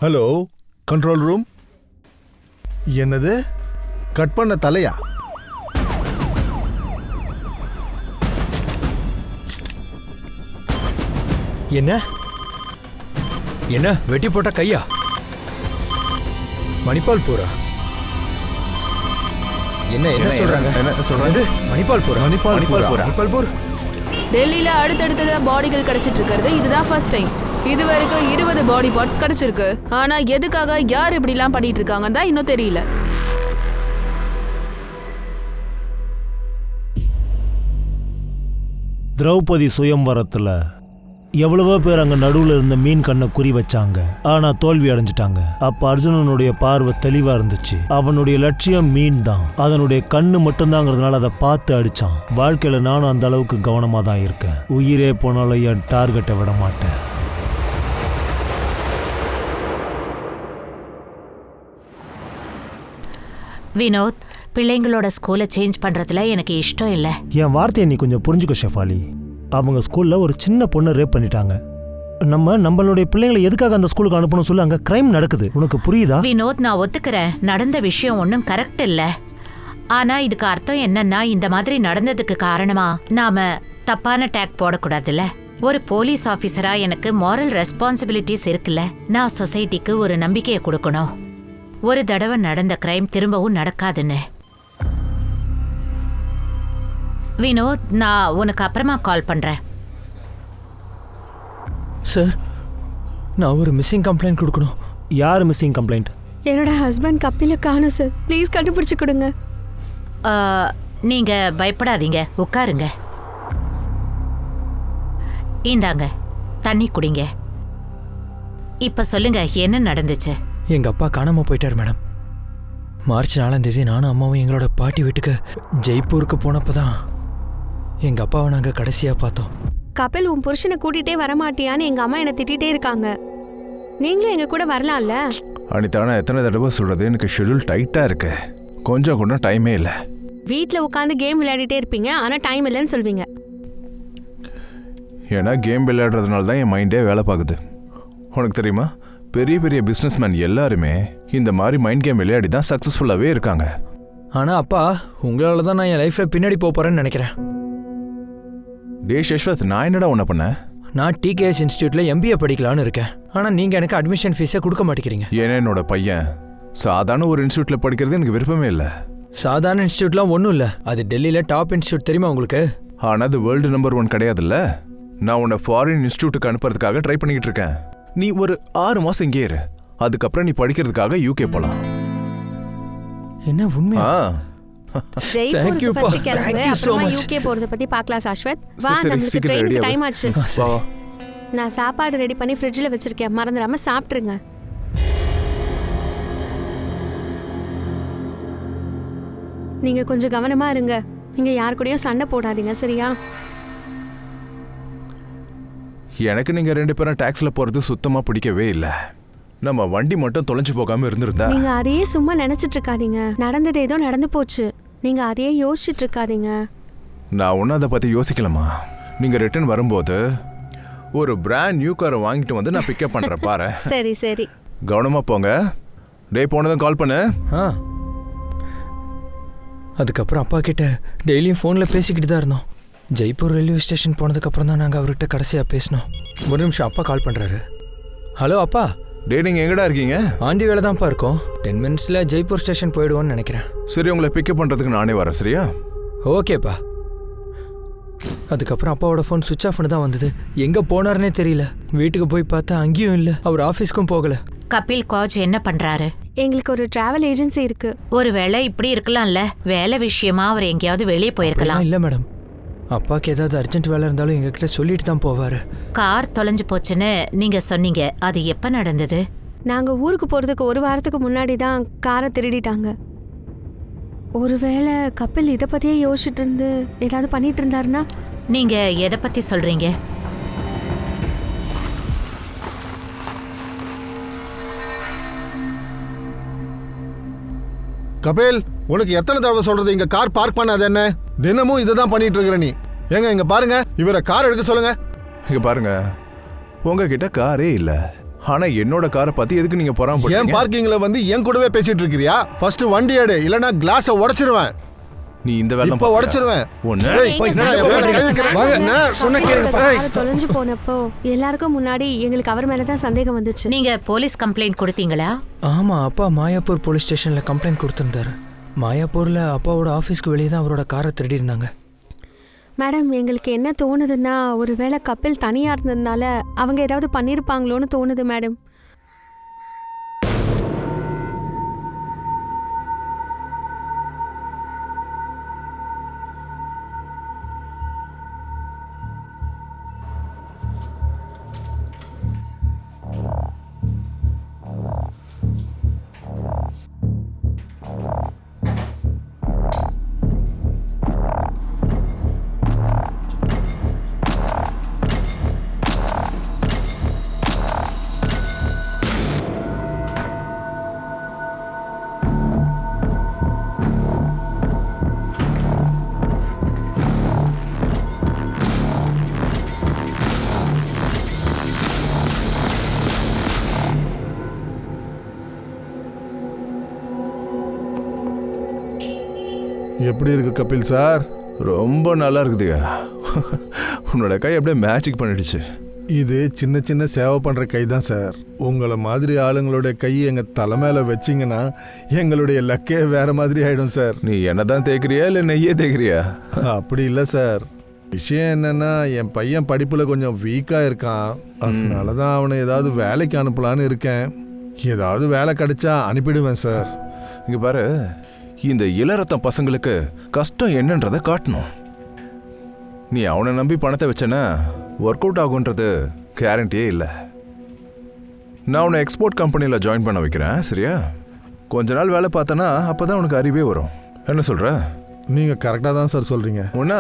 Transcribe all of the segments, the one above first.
Hello, control room. என்னது? Cut பண்ண தலையா? என்ன என்ன வெட்டி போட்ட கையா? மணிப்பால் போரா? என்ன என்ன சொல்றாங்க? என்ன சொல்றாங்க? மணிப்பால் போரா? மணிப்பால் போர். டெல்லியில அடுத்தடுத்த பாடிகள் கிடைச்சிட்டு இருக்கிறது இதுதான் ஃபர்ஸ்ட் டைம். இது வரைக்கும் 20 பாடி பார்ட்ஸ் கிடைச்சிருக்கு. ஆனா எதுக்காக யார் இப்படி எல்லாம் பண்ணிட்டு இருக்காங்கன்னு தான் இன்னும் தெரியல. திரௌபதி சுயம்வரத்துல எவ்வளவோ பேர் அங்க நடுவுல இருந்த மீன் கண்ணை குறி வச்சாங்க. ஆனா தோல்வி அடைஞ்சிட்டாங்க. அப்ப அர்ஜுனனுடைய பார்வை தெளிவா இருந்துச்சு. அவனுடைய லட்சியம் மீன் தான். அதனுடைய கண்ணு மட்டும்தாங்கிறதுனால அதை பார்த்து அடிச்சான். வாழ்க்கையில நானும் அந்த அளவுக்கு கவனமா தான் இருக்கேன். உயிரே போனாலும் என் டார்கெட்டை விட மாட்டேன். வினோத், பிள்ளைங்களோட ஸ்கூலை சேஞ்ச் பண்றதுல எனக்கு இஷ்டம் இல்லை. என் வார்த்தையை நீ கொஞ்சம் புரிஞ்சுக்கோ ஷெஃபாலி. அவங்க ஸ்கூல்ல ஒரு சின்ன பொண்ணை ரேப் பண்ணிட்டாங்க. நம்மளுடைய பிள்ளைங்களை எதுக்காக அந்த ஸ்கூலுக்கு அனுப்பணும் சொல்லி அங்க கிரைம் நடக்குது. உனக்கு புரியுதா? வினோத், நான் ஒத்துக்கிறேன், நடந்த விஷயம் ஒன்றும் கரெக்ட் இல்ல. ஆனா இதுக்கு அர்த்தம் என்னன்னா, இந்த மாதிரி நடந்ததுக்கு காரணமா நாம தப்பான டேக் போடக்கூடாதுல்ல. ஒரு போலீஸ் ஆபீசரா எனக்கு மாரல் ரெஸ்பான்சிபிலிட்டிஸ் இருக்குல்ல. நான் சொசைட்டிக்கு ஒரு நம்பிக்கையை கொடுக்கணும். ஒரு தடவை நடந்த கிரைம் திரும்பவும் நடக்காதுன்னு. வினோத், நான் உனக்கு அப்புறமா கால் பண்றேன். சார், நான் ஒரு மிஸ்ஸிங் கம்ப்ளைண்ட் கொடுக்கணும். யார் மிஸ்ஸிங் கம்ப்ளைண்ட்? என்னோட ஹஸ்பண்ட் கப்பில காணோம் சார். ப்ளீஸ் கண்டுபிடிச்சு கொடுங்க. நீங்க பயப்படாதீங்க, உட்காருங்க. இந்தாங்க தண்ணி குடிங்க. இப்ப சொல்லுங்க, என்ன நடந்துச்சு? எங்க அப்பா காணாம போயிட்டார் மேடம். மார்ச் 4ஆம் தேதி நானும் அம்மாவும் எங்களோட பாட்டி வீட்டுக்கு ஜெய்ப்பூருக்கு போனப்பதான் எங்க அப்பாவை நாங்க கடைசியா பார்த்தோம். கபில், உன் புருஷனை கூட்டிகிட்டே வரமாட்டியான்னு எங்கள் அம்மா என்னை திட்டிகிட்டே இருக்காங்க. நீங்களும் எங்கள் கூட வரலாம்ல? அனிதா, நான் எத்தனை தடவை சொல்கிறது, எனக்கு ஷெட்யூல் டைட்டாக இருக்கு. கொஞ்சம் கூட டைமே இல்லை. வீட்டில் உட்காந்து கேம் விளையாடிட்டே இருப்பீங்க, ஆனால் டைம் இல்லைன்னு சொல்வீங்க. ஏன்னா கேம் விளையாடுறதுனால தான் என் மைண்டே வேலை பார்க்குது. உனக்கு தெரியுமா, பெரிய பெரிய பிஸ்னஸ்மேன் எல்லாருமே இந்த மாதிரி மைண்ட் கேம் விளையாடி தான் சக்ஸஸ்ஃபுல்லாகவே இருக்காங்க. ஆனால் அப்பா, உங்களால் தான் நான் என் லைஃப்பில் பின்னாடி போகிறேன்னு நினைக்கிறேன். டே யஷ்வந்த், நான் என்னடா ஒன்று பண்ணேன்? நான் டிகேஎஸ் இன்ஸ்டியூட்டில் MBA படிக்கலான்னு இருக்கேன். ஆனால் நீங்கள் எனக்கு அட்மிஷன் ஃபீஸை கொடுக்க மாட்டேங்கிறீங்க. ஏன்னா என்னோட பையன் சாதாரண ஒரு இன்ஸ்டியூட்டில் படிக்கிறது எனக்கு விருப்பமே இல்லை. சாதாரண இன்ஸ்டியூட்லாம் ஒன்றும் இல்லை. அது டெல்லியில் டாப் இன்ஸ்டியூட், தெரியுமா உங்களுக்கு? ஆனால் அது வேர்ல்டு நம்பர் 1 கிடையாதுல்ல. நான் உன்னை ஃபாரின் இன்ஸ்டியூட்டுக்கு அனுப்புறதுக்காக ட்ரை பண்ணிக்கிட்டு இருக்கேன். நீ ஒரு 6 மாதம் இங்கே இரு. அதுக்கப்புறம் நீ படிக்கிறதுக்காக UK போகலாம். என்ன உண்மையா? UK போறத பத்தி பார்க்கலாம் சாஸ்வத். வா, நமக்கு ட்ரெயினுக்கு டைம் ஆச்சு. நான் சாப்பாடு ரெடி பண்ணி ஃப்ரிட்ஜில் வச்சிருக்கேன், மறந்துடாம சாப்பிட்டுருங்க. நீங்க கொஞ்சம் கவனமா இருங்க. நீங்க யார் கூடயும் சண்டை போடாதீங்க, சரியா? எனக்கு நீங்க 2 பேரும் டாக்ஸில போறது சுத்தமா பிடிக்கவே இல்லை. நம்ம வண்டி மட்டும் தொலைஞ்சு போகாம இருந்திருந்தா. நீங்க அதையே சும்மா நினைச்சிட்டு இருக்காதீங்க. நடந்தது ஏதோ நடந்து போச்சு. நீங்க அதையே யோசிச்சுட்டு இருக்காதீங்க. நான் ஒன்னும் அதை பத்தி யோசிக்கலாமா? நீங்க ரிட்டர்ன் வரும்போது ஒரு பிராண்ட் நியூ காரை வாங்கிட்டு வந்து நான் பிக்கப் பண்றேன் பாரு. சரி சரி, கவனமா போங்க. டே, போனதும் கால் பண்ணு. அதுக்கப்புறம் அப்பா கிட்ட டெய்லியும் ஃபோனில் பேசிக்கிட்டு தான் இருந்தோம். ஜெய்ப்பூர் ரயில்வே ஸ்டேஷன் போனதுக்கப்புறம் தான் நாங்கள் அவர்கிட்ட கடைசியாக பேசினோம். ஒரு நிமிஷம், அப்பா கால் பண்ணுறாரு. ஹலோ அப்பா. டே, நீங்கள் எங்கடா இருக்கீங்க? ஆண்டி வேலை தான்ப்பா இருக்கோம். 10 மினிட்ஸில் ஜெய்ப்பூர் ஸ்டேஷன் போயிடுவோன்னு நினைக்கிறேன். சரி, உங்களை பிக்கப் பண்ணுறதுக்கு நானே வரேன், சரியா? ஓகேப்பா. அதுக்கப்புறம் அப்பாவோட ஃபோன் சுவிட்ச் ஆஃப்னு தான் வந்தது. எங்கே போனார்னே தெரியல. வீட்டுக்கு போய் பார்த்தா அங்கேயும் இல்லை. அவர் ஆஃபீஸ்க்கும் போகலை. கபில் கோச் என்ன பண்றாரு? எங்களுக்கு ஒரு டிராவல் ஏஜென்சி இருக்கு. ஒருவேளை இப்படி இருக்கலாம்ல, வேலை விஷயமா அவர் எங்கேயாவது வெளியே போயிருக்கலாம். இல்லை மேடம், அப்பாவுக்கு ஏதாவது அர்ஜென்ட் வேலை இருந்தாலும் எங்ககிட்ட சொல்லிட்டு தான் போவாரு. கார் தொலைஞ்சு போச்சுன்னு நீங்க சொன்னீங்க, அது எப்ப நடந்தது? நாங்க ஊருக்கு போறதுக்கு 1 வாரத்துக்கு முன்னாடி தான் காரை திருடிட்டாங்க. ஒருவேளை கபில் இதை பத்தியே யோசிச்சுட்டு இருந்து ஏதாவது பண்ணிட்டு இருந்தாருன்னா? நீங்க எதை பத்தி சொல்றீங்க? கபில், உனக்கு எத்தனை தடவை சொல்றது இங்க கார் பார்க் பண்ணாத? என்ன தினமும் இதுதான் பண்ணிட்டு இருக்கிற நீ? ஏங்க இங்க பாருங்க, இவரை கார் எடுக்க சொல்லுங்க. இங்க பாருங்க, உங்ககிட்ட காரே இல்ல. ஆனா என்னோட காரை பத்தி எதுக்கு நீங்க என் பொறாமப்படுறீங்க? பார்க்கிங்ல வந்து என் கூடவே பேசிட்டு இருக்கிறியா? ஃபர்ஸ்ட் வண்டி எடு, இல்லனா கிளாஸை உடைச்சிருவேன். நீ இந்த வேலை இப்ப உடைச்சிருவேன். ஒண்ணு ஏய், என்னடா என் மேல கை வைக்கிற? என்ன? சொன்ன கேளுப்பா. கார் தொலைஞ்சு போனப்போ எல்லாருக்கும் முன்னாடி எங்களுக்கு அவர் மேல தான் சந்தேகம் வந்துச்சு. நீங்க போலீஸ் கம்ப்ளைண்ட் கொடுத்தீங்களா? ஆமா, அப்பா மாயாப்பூர் போலீஸ் ஸ்டேஷன்ல கம்ப்ளைண்ட் கொடுத்திருந்தாரு. மாயாப்பூர்ல அப்பாவோட ஆஃபீஸ்க்கு வெளியே தான் அவரோட காரை திருடி இருந்தாங்க. மேடம், எங்களுக்கு என்ன தோணுதுன்னா ஒருவேளை கபில் தனியா இருந்ததுனால அவங்க ஏதாவது பண்ணிருப்பாங்களோன்னு தோணுது மேடம். எப்படி இருக்கு கபில் சார்? ரொம்ப நல்லா இருக்குதுயா. உன்னோட கை அப்படியே மேஜிக் பண்ணிடுச்சு. இது சின்ன சின்ன சேவை பண்ற கை தான் சார். உங்களை மாதிரி ஆளுங்களோட கை எங்க தலை மேல வச்சிங்கன்னா எங்களுடைய லக்கே வேற மாதிரி ஆயிடும் சார். நீ என்னதான் தேய்க்கிறியா இல்ல நெய்யே தேய்க்கிறியா? அப்படி இல்லை சார். விஷயம் என்னன்னா, என் பையன் படிப்புல கொஞ்சம் வீக்கா இருக்கான். அதனாலதான் அவனை ஏதாவது வேலைக்கு அனுப்பலான்னு இருக்கேன். ஏதாவது வேலை கிடைச்சா அனுப்பிடுவேன் சார். இங்க பாரு, இந்த இளரத்தம் பசங்களுக்கு கஷ்டம் என்னன்றதை காட்டணும். நீ அவனை நம்பி பணத்தை வச்சனா ஒர்க் அவுட் ஆகுன்றது கேரண்டியே இல்லை. நான் உன்னை எக்ஸ்போர்ட் கம்பெனியில் ஜாயின் பண்ண வைக்கிறேன், சரியா? கொஞ்ச நாள் வேலை பார்த்தனா அப்போதான் உனக்கு அறிவே வரும். என்ன சொல்ற? நீங்க கரெக்டாக தான் சார் சொல்றீங்க. உன்னா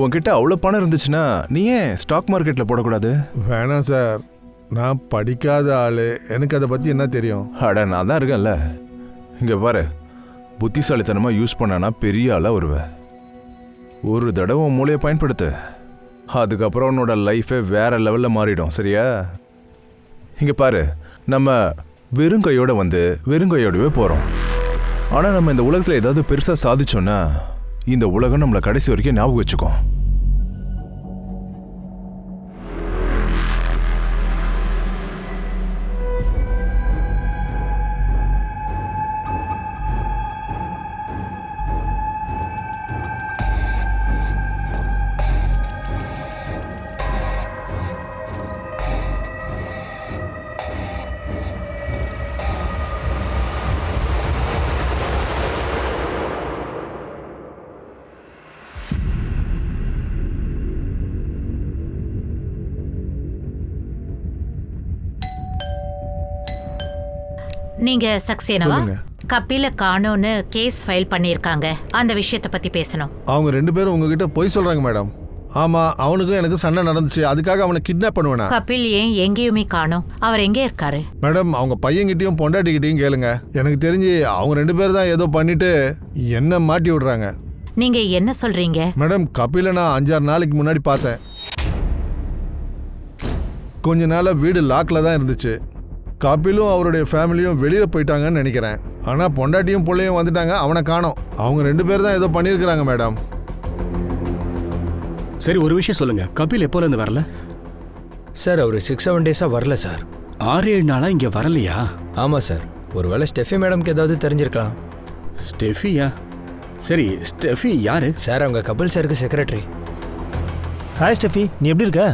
உன்கிட்ட அவ்வளோ பணம் இருந்துச்சுன்னா நீ ஏன் ஸ்டாக் மார்க்கெட்டில் போடக்கூடாது? வேணாம் சார், நான் படிக்காத ஆளு, எனக்கு அதை பற்றி என்ன தெரியும்? அட, நான் தான் இருக்கேன்ல. இங்கே பாரு, புத்திசாலித்தனமாக யூஸ் பண்ணனா பெரிய ஆளாக வருவேன். ஒரு தடவை உன் மூளையை பயன்படுத்து, அதுக்கப்புறம் உன்னோட லைஃபே வேற லெவலில் மாறிடும், சரியா? இங்கே பாரு, நம்ம வெறுங்கையோட வந்து வெறுங்கையோடவே போகிறோம். ஆனால் நம்ம இந்த உலகத்தில் ஏதாவது பெருசாக சாதிச்சோன்னா இந்த உலகம் நம்மளை கடைசி வரைக்கும் ஞாபகம் வச்சுக்கோம். நீங்க சக்சேனவா? சொல்லுங்க. கபில காணோன்னு கேஸ் ஃபைல் பண்ணிருக்காங்க. அந்த விஷயத்தை பத்தி பேசணும். அவங்க 2 பேரும் உங்ககிட்ட பொய் சொல்றாங்க மேடம். ஆமா, அவனுக்கும் எனக்கு சண்டை நடந்துச்சு. அதுக்காக அவனை கிட்னாப் பண்ணுவேனா? கபில் ஏன் எங்கேயுமே காணோம்? அவர் எங்கே இருக்காரு? மேடம், அவங்க பையன்கிட்டயும் பொண்டாட்டிக்கிட்டையும் கேளுங்க. எனக்கு தெரிஞ்சு அவங்க 2 பேர் தான் ஏதோ பண்ணிட்டு என்ன மாட்டி விடுறாங்க. நீங்க என்ன சொல்றீங்க? மேடம், கபிலை நான் 5-6 நாளைக்கு முன்னாடி பார்த்தேன். கொஞ்ச நாளா வீடு லாக்ல தான் இருந்துச்சு. கபிலும் அவருடைய ஃபேமிலியும் வெளியில போயிட்டாங்கன்னு நினைக்கிறேன். ஆனா பொண்டாட்டியும் பிள்ளையும் வந்துட்டாங்க, அவனை காணோம். அவங்க 2 பேர் தான் ஏதோ பண்ணியிருக்கிறாங்க மேடம். சரி, ஒரு விஷயம் சொல்லுங்க, கபில் எப்போலேருந்து வரல? சார், அவர் 6-7 டேஸாக வரல சார். 6-7 நாளா இங்க வரலையா? ஆமாம் சார். ஒருவேளை ஸ்டெஃபி மேடம்க்கு ஏதாவது தெரிஞ்சிருக்கலாம். ஸ்டெஃபியா? சரி, ஸ்டெஃபி யாரு? சார், அவங்க கபில் சாருக்கு செக்ரட்டரி. ஹாய் ஸ்டெஃபி, நீ எப்படி இருக்க?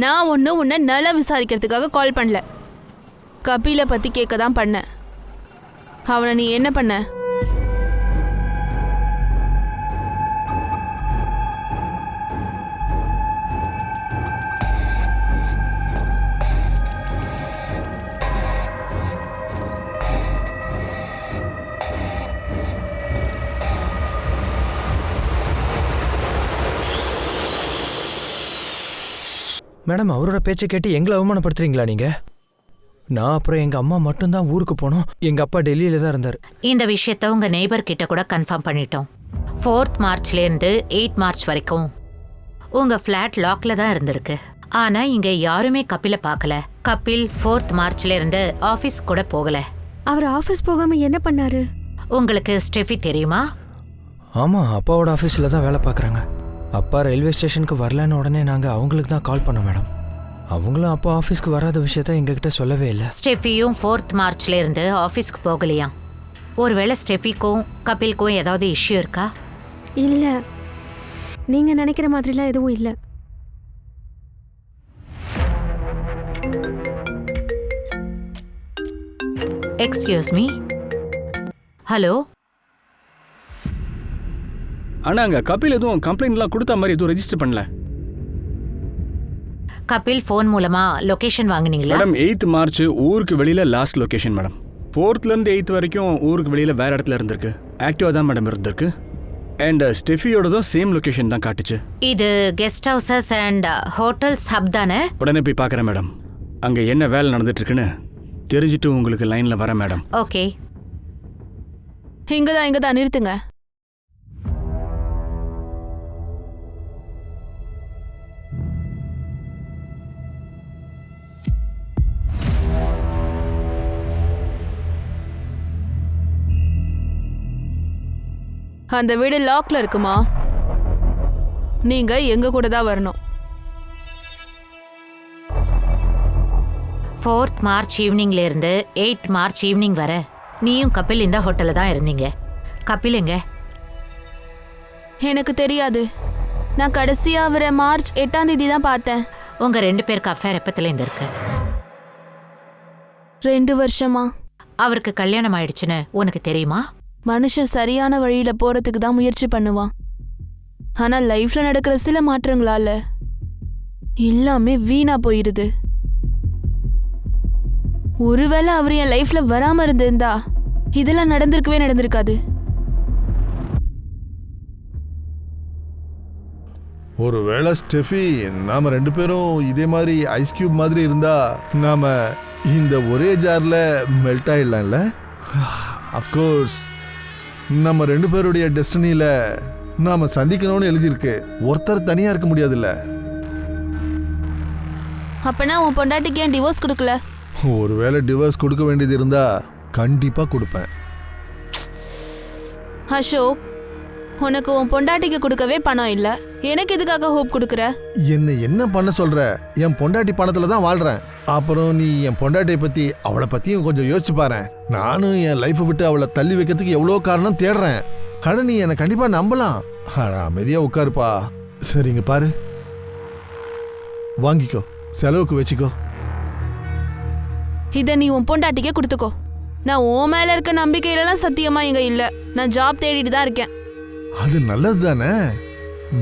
நான் ஒன்றும் உன்னை நல்லா விசாரிக்கிறதுக்காக கால் பண்ணல. கபிலை பற்றி கேட்க தான் பண்ணேன். அவனை நீ என்ன பண்ண? மேடம், அவரோட பேச்சை கேட்டு எங்களை அவமானப்படுத்துறீங்களா நீங்கள்? நான் அப்புறம் எங்கள் அம்மா மட்டும்தான் ஊருக்கு போனோம். எங்கள் அப்பா டெல்லியில் தான் இருந்தார். இந்த விஷயத்த உங்க நெய்பர் கிட்ட கூட கன்ஃபார்ம் பண்ணிட்டோம். 4th மார்ச்லேருந்து 8 மார்ச் வரைக்கும் உங்க ஃப்ளாட் லாக்ல தான் இருந்திருக்கு. ஆனா இங்க யாருமே கபில பார்க்கல. கபில் 4th மார்ச்ல இருந்து ஆபீஸ் கூட போகல. அவர் ஆபீஸ் போகாம என்ன பண்ணாரு? உங்களுக்கு ஸ்டெஃபி தெரியுமா? ஆமாம், அப்பாவோட ஆஃபீஸில் தான் வேலை பார்க்குறாங்க. அப்பா ரயில்வே ஸ்டேஷனுக்கு வரலன்னு உடனே நாங்கள் அவங்களுக்கு தான் கால் பண்ணோம் மேடம். அவங்களும் அப்பா ஆஃபீஸ்க்கு வராத விஷயத்த எங்ககிட்ட சொல்லவே இல்லை. ஸ்டெஃபியும் 4th மார்ச்ல இருந்து ஆபீஸ்க்கு போகலையா? ஒருவேளை ஸ்டெஃபிக்கும் கபிலுக்கும் ஏதாவது இஷ்யூ இருக்கா? இல்ல, நீங்க நினைக்கிற மாதிரிலாம் எதுவும் இல்ல. Excuse me. ஹலோ. ஆனா அங்க கபில் எதுவும் கம்ப்ளைண்ட்லாம் கொடுத்த மாதிரி எதுவும் ரெஜிஸ்டர் பண்ணல. கபில் ஃபோன் மூலமா லொகேஷன் வாங்குனீங்களா? மேடம் 8th மார்ச் ஊருக்கு வெளியில லாஸ்ட் லொகேஷன் மேடம். 4th இருந்து 8th வரைக்கும் ஊருக்கு வெளியில வேற இடத்துல இருந்திருக்கு. ஆக்டிவா தான் மேடம் இருந்திருக்கு. அண்ட் ஸ்டெஃபியோடதும் சேம் லொகேஷன் தான் காட்டுச்சு. இது guest houses and hotels hub தானே? உடனே போய் பார்க்குறேன் மேடம். அங்கே என்ன வேலை நடந்துட்டு இருக்குன்னு தெரிஞ்சுட்டு உங்களுக்கு லைனில் வரேன் மேடம். ஓகே. இங்கதான் நிறுத்துங்க. அந்த வீடு லாக்ல இருக்குமா? நீங்க எங்க கூட தான் வரணும். 4th மார்ச் ஈவினிங்ல இருந்து 8th மார்ச் ஈவினிங் வர நீயும் கபில் இந்த ஹோட்டல்ல தான் இருந்தீங்க. கபில் எங்க? எனக்கு தெரியாது. நான் கடைசியா அவரை மார்ச் 8ஆம் தேதி தான் பார்த்தேன். உங்க 2 பேருக்கு அஃபேர் எப்பத்துல இருந்து இருக்கு? 2 வருஷமா. அவருக்கு கல்யாணம் ஆயிடுச்சுன்னு உனக்கு தெரியுமா? மனுஷன் சரியான வழியில போறதுக்கு தான் முயற்சி பண்ணுவான். ஆனா லைஃப்ல நடக்கிற சில மாற்றங்களால எல்லாமே வீணா போயிருது. ஒருவேளை அவர் என் லைஃப்ல வராம இருந்திருந்தா இதெல்லாம் நடந்திருக்காது. ஒருவேளை ஸ்டெஃபி நாம 2 பேரும் இதே மாதிரி ஐஸ் கியூப் மாதிரி இருந்தா நாம இந்த ஒரே ஜார்ல மெல்ட் ஆயிடலாம்ல. அஃப்கோர்ஸ் நம்ம 2 பேருடைய டெஸ்டினியில நாம சந்திக்கணும்னு எழுதியிருக்கு. ஒருத்தர் தனியா இருக்க முடியாதுல்ல. அப்பனா உன் பொண்டாட்டிக்கு ஏன் டிவோர்ஸ் கொடுக்கல? ஒருவேளை டிவோர்ஸ் கொடுக்க வேண்டியது இருந்தா கண்டிப்பா கொடுப்பேன். அசோக், உனக்கு உன் பொண்டாட்டிக்கு கொடுக்கவே பணம் இல்ல, எனக்கு எதுக்காக ஹோப் கொடுக்குற? என்ன பண்ண சொல்ற? என் பொண்டாட்டி பணத்துல தான் வாழ்றேன். அப்புறம் நீ என் பொண்டாட்டியை பத்தி அவளை பத்தியும் கொஞ்சம் யோசிச்சு பாரு. நானும் என் லைஃபை விட்டு அவளை தள்ளி வைக்கிறதுக்கு எவ்வளோ காரணம் தேடுறேன். ஆனா நீ என்னை கண்டிப்பா நம்பலாம். அமைதியா உட்காருப்பா. சரிங்க பாரு, வாங்கிக்கோ, செலவுக்கு வச்சுக்கோ. இதை நீ உன் பொண்டாட்டிக்கே கொடுத்துக்கோ. நான் உன் மேல இருக்க நம்பிக்கையிலலாம் சத்தியமா இங்க இல்ல. நான் ஜாப் தேடிட்டு தான் இருக்கேன். அது நல்லது தானே.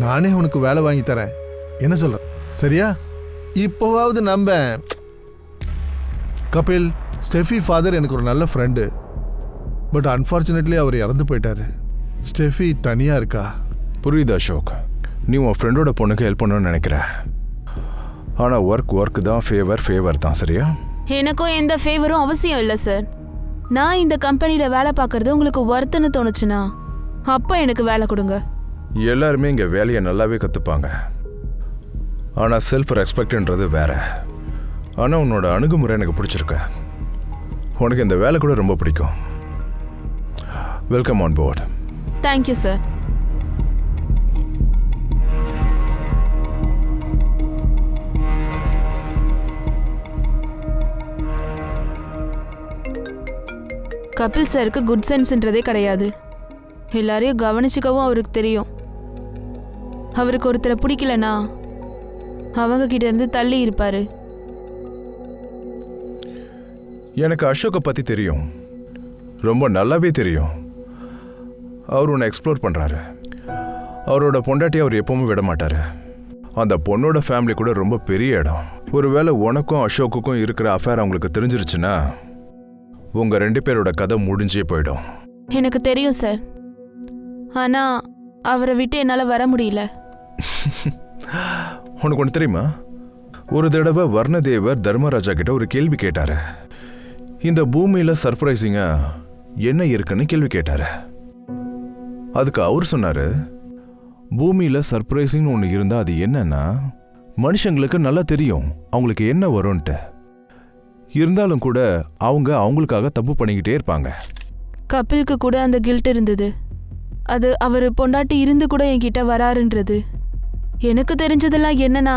நானே உனக்கு வேலை வாங்கி தரேன். என்ன சொல்ற? சரியா? இப்போவாவது நம்ப. கபில், ஸ்டெஃபி ஃபாதர் எனக்கு ஒரு நல்ல ஃப்ரெண்டு. பட் அன்ஃபார்ச்சுனேட்லி அவர் இறந்து போயிட்டாரு. ஸ்டெஃபி தனியா இருக்கா. புரியுது அசோக், நீ உன் ஃப்ரெண்டோட பொண்ணுக்கு ஹெல்ப் பண்ணணும்னு நினைக்கிற. ஆனால் ஒர்க் தான், ஃபேவர் தான். சரியா? எனக்கும் எந்த ஃபேவரும் அவசியம் இல்லை சார். நான் இந்த கம்பெனியில் வேலை பார்க்கறது உங்களுக்கு ஒர்த்துன்னு தோணுச்சுன்னா அப்போ எனக்கு வேலை கொடுங்க. எல்லாருமே இங்கே வேலையை நல்லாவே கற்றுப்பாங்க. ஆனால் செல்ஃப் ரெஸ்பெக்ட்ன்றது வேற. ஆனால் உன்னோட அணுகுமுறை எனக்கு பிடிச்சிருக்கு. உனக்கு இந்த வேலை கூட ரொம்ப பிடிக்கும். Welcome on board. Thank you sir. Kapil சாருக்கு குட் சென்ஸ்ன்றதே கிடையாது. எல்லாரையும் கவனிச்சுக்கவும் அவருக்கு தெரியும். அவருக்கு ஒருத்தரை பிடிக்கலனா அவங்க கிட்ட இருந்து தள்ளி இருப்பாரு. எனக்கு அசோக்கை பற்றி தெரியும், ரொம்ப நல்லாவே தெரியும். அவர் உன்னை எக்ஸ்ப்ளோர் பண்ணுறாரு. அவரோட பொண்டாட்டி அவர் எப்பவுமே விட மாட்டார். அந்த பொண்ணோட ஃபேமிலி கூட ரொம்ப பெரிய இடம். ஒருவேளை உனக்கும் அசோக்குக்கும் இருக்கிற அஃபேர் அவங்களுக்கு தெரிஞ்சிருச்சுன்னா உங்கள் 2 பேரோட கதை முடிஞ்சே போயிடும். எனக்கு தெரியும் சார். ஆனால் அவரை விட்டு என்னால் வர முடியல. உனக்கு ஒன்று தெரியுமா? ஒரு தடவை வர்ணதேவர் தர்மராஜா கிட்ட ஒரு கேள்வி கேட்டாரு. இந்த பூமியில் சர்ப்ரைசிங்காக என்ன இருக்குன்னு கேள்வி கேட்டாரு. அதுக்கு அவர் சொன்னார், பூமியில் சர்ப்ரைசிங்னு ஒன்று இருந்தால் அது என்னன்னா மனுஷங்களுக்கு நல்லா தெரியும் அவங்களுக்கு என்ன வரும்ன்ட்டு. இருந்தாலும் கூட அவங்க அவங்களுக்காக தப்பு பண்ணிக்கிட்டே இருப்பாங்க. கபிலுக்கு கூட அந்த கில்ட் இருந்தது. அது அவர் பொண்டாட்டி இருந்து கூட என்கிட்ட வராருன்றது. எனக்கு தெரிஞ்சதெல்லாம் என்னன்னா,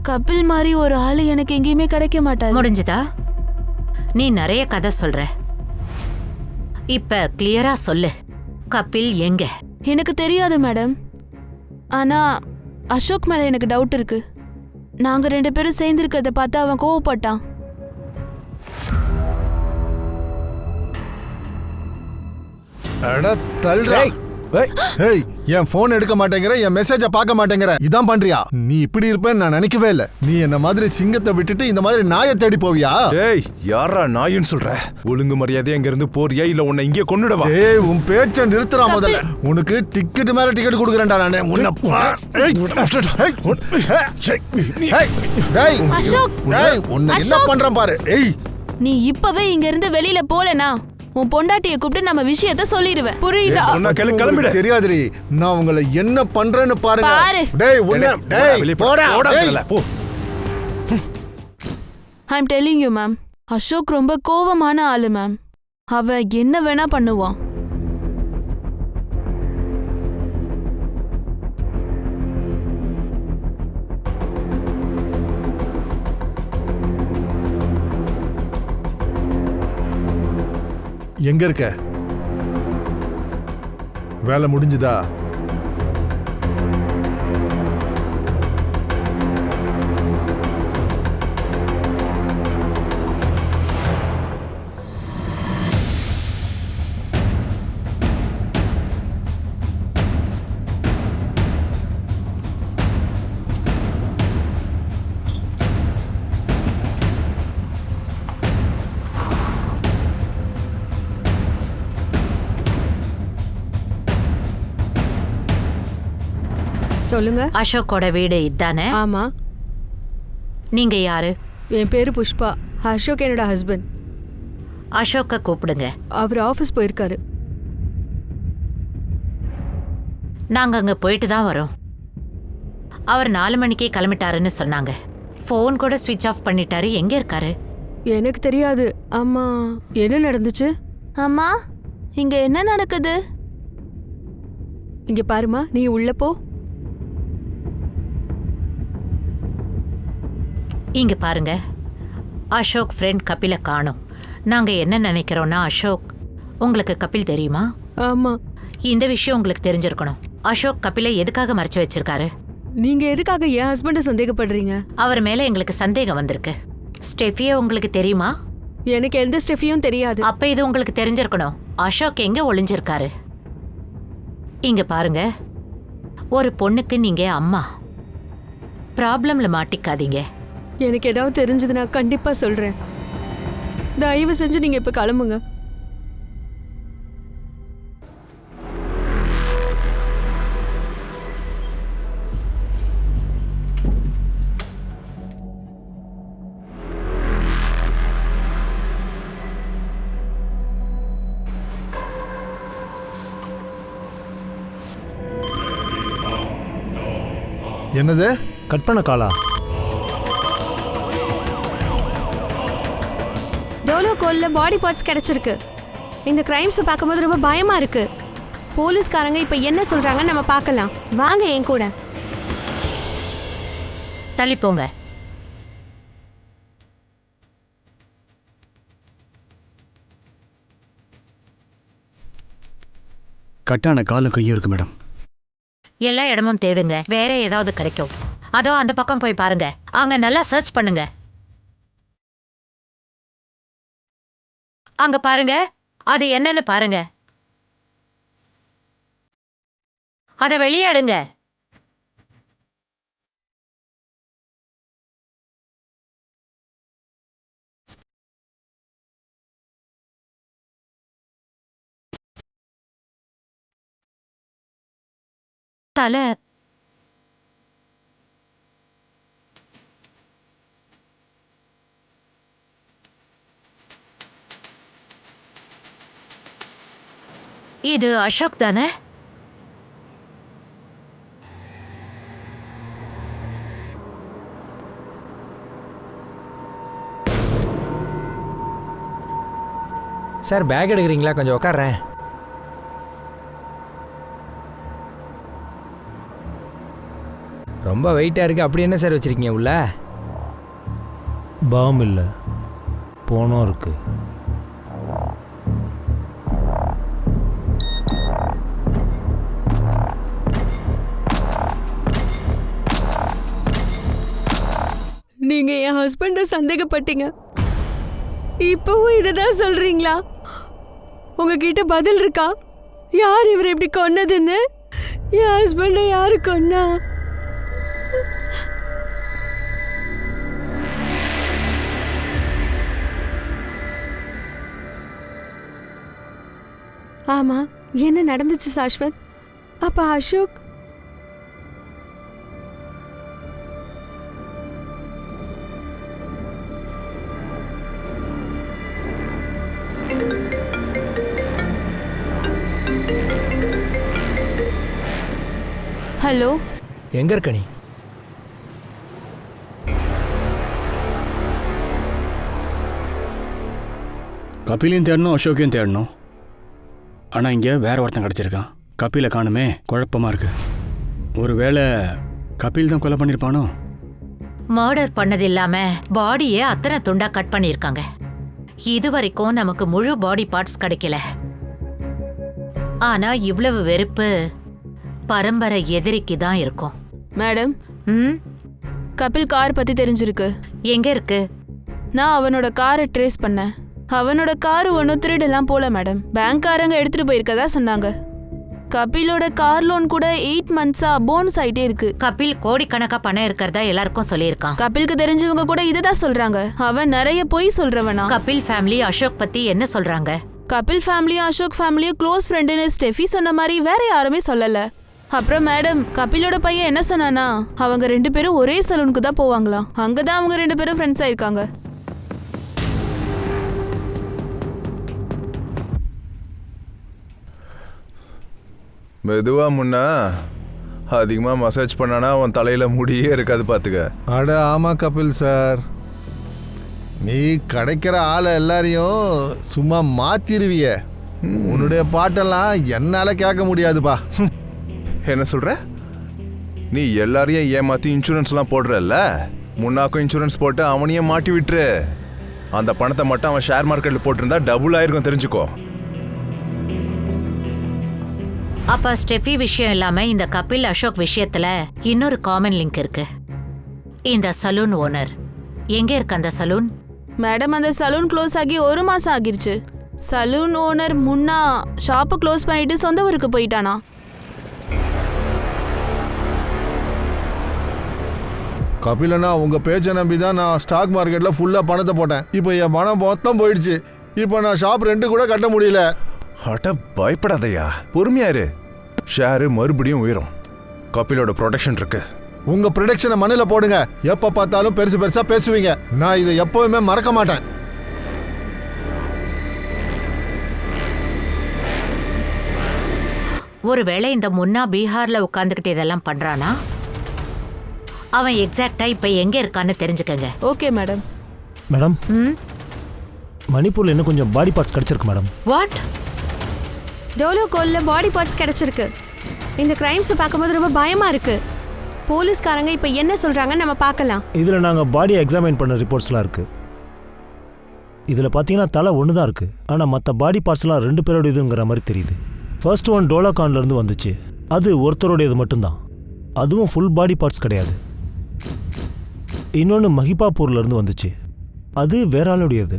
கபில் மாதிரி ஒரு ஆளு எனக்கு எங்கேயுமே கிடைக்க மாட்டாரு. முடிஞ்சதா? நீ நிறைய கதை சொல்ற, இப்ப கிளியரா சொல்லு, கபில் எங்க? எனக்கு தெரியாது மேடம். ஆனா அசோக் மேல எனக்கு டவுட் இருக்கு. நாங்க 2 பேரும் சேர்ந்திருக்கிறத பார்த்து அவன் கோவப்பட்டான். அட தள்ளுடா. ஏய், என் போன் எடுக்க மாட்டேங்கிற, என் மெசேஜ பார்க்க மாட்டேங்கிற, இதான் பண்றியா? நீ இப்படி இருப்பேன்னு நான் நினைக்கவே இல்ல. நீ என்ன மாதிரி சிங்கத்தை விட்டுட்டு இந்த மாதிரி நாயை தேடி போவியா? ஏய், யாரா நாயின்னு சொல்ற? ஒழுங்கு மரியாதை இங்க இருந்து போறியா இல்ல உன்னை இங்கே கொன்னுடவா? ஏய், உன் பேச்ச நிறுத்துறா முதல்ல. உனக்கு டிக்கெட் மேல டிக்கெட் கொடுக்கறேன்டா நானே. உன்னை உன்னை என்ன பண்றேன் பாரு. ஏய், நீ இப்பவே இங்க இருந்து வெளியில போலனா உன் பொண்டாட்டியை கூப்பிட்டு நம்ம விஷயத்த சொல்லிடுவேன். புரியுதா? கிளம்பிடு. தெரியாதுடி, நான் உங்களை என்ன பண்றேன்னு பாருங்க. பாரு. டேய், உன்னை டேய் போடா. போ. I am telling you ma'am, Ashok ரொம்ப கோவமான ஆளு மேம். அவ என்ன வேணா பண்ணுவான். எங்க இருக்க? வேலை முடிஞ்சுதா? சொல்லுங்க. அசோக்கோட வீடு இதானே? ஆமா. நீங்க யாரு? என் பேரு புஷ்பா. அசோக் என்னோட ஹஸ்பண்ட். அசோக்க கூப்பிடுங்க. அவர் ஆபீஸ் போயிருக்காரு. நாங்க அங்க போயிட்டு தான் வரோம். அவர் 4 மணிக்கே கிளம்பிட்டாருன்னு சொன்னாங்க. ஃபோன் கூட ஸ்விட்ச் ஆஃப் பண்ணிட்டாரு. எங்க இருக்காரு? எனக்கு தெரியாது. அம்மா, என்ன நடந்துச்சு? அம்மா, இங்க என்ன நடக்குது? இங்க பாருமா, நீ உள்ள போ. இங்க பாருங்க, அசோக் ஃப்ரெண்ட் கபிலை காணோம். நாங்க என்ன நினைக்கிறோம்னா, அசோக், உங்களுக்கு கபில் தெரியுமா? ஆமா. இந்த விஷயம் உங்களுக்கு தெரிஞ்சிருக்கணும். அசோக் கபிலை எதுக்காக மறைச்சு வச்சிருக்காரு? நீங்க எதுக்காக என் ஹஸ்பண்ட சந்தேகப்படுறீங்க? அவர் மேல எங்களுக்கு சந்தேகம் வந்திருக்கு. ஸ்டெஃபியா உங்களுக்கு தெரியுமா? எனக்கு எந்த ஸ்டெஃபியும் தெரியாது. அப்ப இது உங்களுக்கு தெரிஞ்சிருக்கணும். அசோக் எங்க ஒளிஞ்சிருக்காரு? இங்க பாருங்க, ஒரு பொண்ணுக்கு நீங்க அம்மா. ப்ராப்ளம்ல மாட்டிக்காதீங்க. எனக்கு ஏதாவது தெரிஞ்சதுன்னா கண்டிப்பா சொல்றேன். தயவு செஞ்சு நீங்க இப்ப கிளம்புங்க. என்னது? கட் பண்ண காலா? டோலோ கோல்ல பாடி பார்ட்ஸ் கிடைச்சிருக்கு. இந்த கிரைம்ஸை பார்க்கும்போது ரொம்ப பயமா இருக்கு. போலீஸ்காரங்க இப்ப என்ன சொல்றாங்கன்னு நம்ம பார்க்கலாம். வாங்க என் கூட. தள்ளி போங்க. கட்டான காலும் கையும் இருக்கு மேடம். எல்லா இடமும் தேடுங்க, வேற ஏதாவது கிடைக்கும். அதோ அந்த பக்கம் போய் பாருங்க. அங்க நல்லா சர்ச் பண்ணுங்க. அங்க பாருங்க, அது என்னன்னு பாருங்க. அத வெளியே எடுங்க. தலை இது அசோக் தானே? சார் பேக் எடுக்கிறீங்களா? கொஞ்சம் உட்கார்றேன். ரொம்ப வெயிட்டாக இருக்குது. அப்படி என்ன சார் வச்சுருக்கீங்க உள்ள? பாம் இல்லை, போனோம் இருக்கு. நீங்க என் ஹஸ்பண்ட சந்தேகப்பட்டீங்க, இப்பவும் இததான் சொல்றீங்களா? உங்ககிட்ட பதில் இருக்கா? யார் இவர் இப்படி கொன்னதுன்னு? என் ஹஸ்பண்ட யாரு கொன்னா? ஆமா, என்ன நடந்துச்சு சாஸ்வத்? அப்ப அசோக் ஹலோ, எங்கே இருக்க நீ? கபிலையும் தேடணும், அசோக்கையும் தேடணும். ஆனால் இங்கே வேற ஒருத்தன் கிடச்சிருக்கான். கபிலை காணுமே, குழப்பமாக இருக்கு. ஒருவேளை கபில் தான் கொலை பண்ணியிருப்பானோ? மர்டர் பண்ணது இல்லாம பாடியை அத்தனை துண்டா கட் பண்ணியிருக்காங்க. இது வரைக்கும் நமக்கு முழு பாடி பார்ட்ஸ் கிடைக்கல. ஆனா இவ்வளவு வெறுப்பு பரம்பரை எதிரிக்கு தான் இருக்கும். மேடம், ம், கபில் கார் பத்தி தெரிஞ்சிருக்கு. எங்க இருக்கு? நான் அவனோட காரை ட்ரேஸ் பண்ணேன். அவனோட கார் ஒன்றும் திருடெல்லாம் போல மேடம். பேங்க்காரங்க எடுத்துட்டு போயிருக்கதா சொன்னாங்க. கபிலோட கார் லோன் கூட 8 மந்த்ஸா போனஸ் ஆயிட்டே இருக்கு. கபில் கோடிக்கணக்கா பணம் இருக்கிறதா எல்லாருக்கும் சொல்லியிருக்கான். கபிலுக்கு தெரிஞ்சவங்க கூட இதுதான் சொல்றாங்க. அவன் நிறைய பொய் சொல்றவனா. கபில் ஃபேமிலி அசோக் பத்தி என்ன சொல்றாங்க? கபில் ஃபேமிலியும் அசோக் ஃபேமிலியும் க்ளோஸ் ஃப்ரெண்டுன்னு ஸ்டெஃபி சொன்ன மாதிரி வேற யாருமே சொல்லல. அப்புறம் மேடம், கபிலோட பையன் என்ன சொன்னானா, அவங்க 2 பேரும் ஒரே சலூனுக்கு தான் போவாங்களாம். அங்கதான் அவங்க 2 பேரும் ஃப்ரெண்ட்ஸ் ஆயிருக்காங்க. மெதுவா முன்னா அதிகமாக மசாஜ் பண்ணானா அவன் தலையில் முடியே இருக்காது பார்த்துக்க. அட ஆமா கபில் சார், நீ கிடைக்கிற ஆளை எல்லாரையும் சும்மா மாத்திருவிய. உன்னுடைய பாட்டெல்லாம் என்னால கேட்க முடியாதுப்பா. என்ன சொல்கிற? நீ எல்லாரையும் ஏமாற்றி இன்சூரன்ஸ்லாம் போடுறல்ல, முன்னாக்கும் இன்சூரன்ஸ் போட்டு அவனையும் மாட்டி விட்டுரு. அந்த பணத்தை மட்டும் அவன் ஷேர் மார்க்கெட்டில் போட்டிருந்தா டபுள் ஆயிருக்கும், தெரிஞ்சுக்கோ. அப்ப ஸ்டெஃபி விஷயம் இல்லாம இந்த கபில் அசோக் விஷயத்துல இன்னொரு காமன் லிங்க் இருக்கு. இந்த சலூன் ஓனர் எங்க இருக்கு? அந்த சலூன் மேடம், அந்த சலூன் க்ளோஸ் ஆகி 1 மாசம் ஆகிருச்சு. சலூன் ஓனர் முன்னா ஷாப்பை க்ளோஸ் பண்ணிட்டு சொந்த ஊருக்கு போயிட்டானா. கபிலண்ணா, உங்க பேச்சை நம்பி தான் நான் ஸ்டாக் மார்க்கெட்ல ஃபுல்லா பணத்தை போட்டேன். இப்போ என் பணம் மொத்தம் போயிடுச்சு. இப்போ நான் ஷாப் ரெண்ட் கூட கட்ட முடியல. அட பயப்படாதையா, பொறுமையாரு. ஷேரு மறுபடியும் உயரும். கபிலோட ப்ரொடெக்ஷன் இருக்கு. உங்க ப்ரொடெக்ஷனை மண்ணில் போடுங்க. எப்ப பார்த்தாலும் பெருசு பெருசா பேசுவீங்க. நான் இதை எப்பவுமே மறக்க மாட்டேன். ஒருவேளை இந்த முன்னா பீகார்ல உட்காந்துக்கிட்டு இதெல்லாம் பண்றானா? அவன் எக்ஸாக்டா இப்ப எங்க இருக்கான்னு தெரிஞ்சுக்கங்க. Okay madam. மேடம், ம், மணிப்பூர்ல இன்னும் கொஞ்சம் பாடி பார்ட்ஸ் கிடைச்சிருக்கு மேடம். வாட்? டோலோ கோல்ல பாடி பார்ட்ஸ் கிடைச்சிருக்கு. இந்த கிரைம்ஸ் பார்க்கும்போது ரொம்ப பயமா இருக்கு. போலீஸ்காரங்க இப்ப என்ன சொல்றாங்கன்னு நம்ம பார்க்கலாம். இதில் நாங்கள் பாடியை எக்ஸாமைன் பண்ண ரிப்போர்ட்ஸ்லாம் இருக்கு. இதில் பார்த்தீங்கன்னா தலை ஒன்று தான் இருக்கு. ஆனால் மற்ற பாடி பார்ட்ஸ்லாம் 2 பேரோட இதுங்கிற மாதிரி தெரியுது. ஃபர்ஸ்ட் ஒன் டோலாகான்லேருந்து வந்துச்சு. அது ஒருத்தருடையது மட்டும்தான். அதுவும் ஃபுல் பாடி பார்ட்ஸ் கிடையாது. இன்னொன்று மஹிபாப்பூர்லேருந்து வந்துச்சு. அது வேற ஆளுடையது.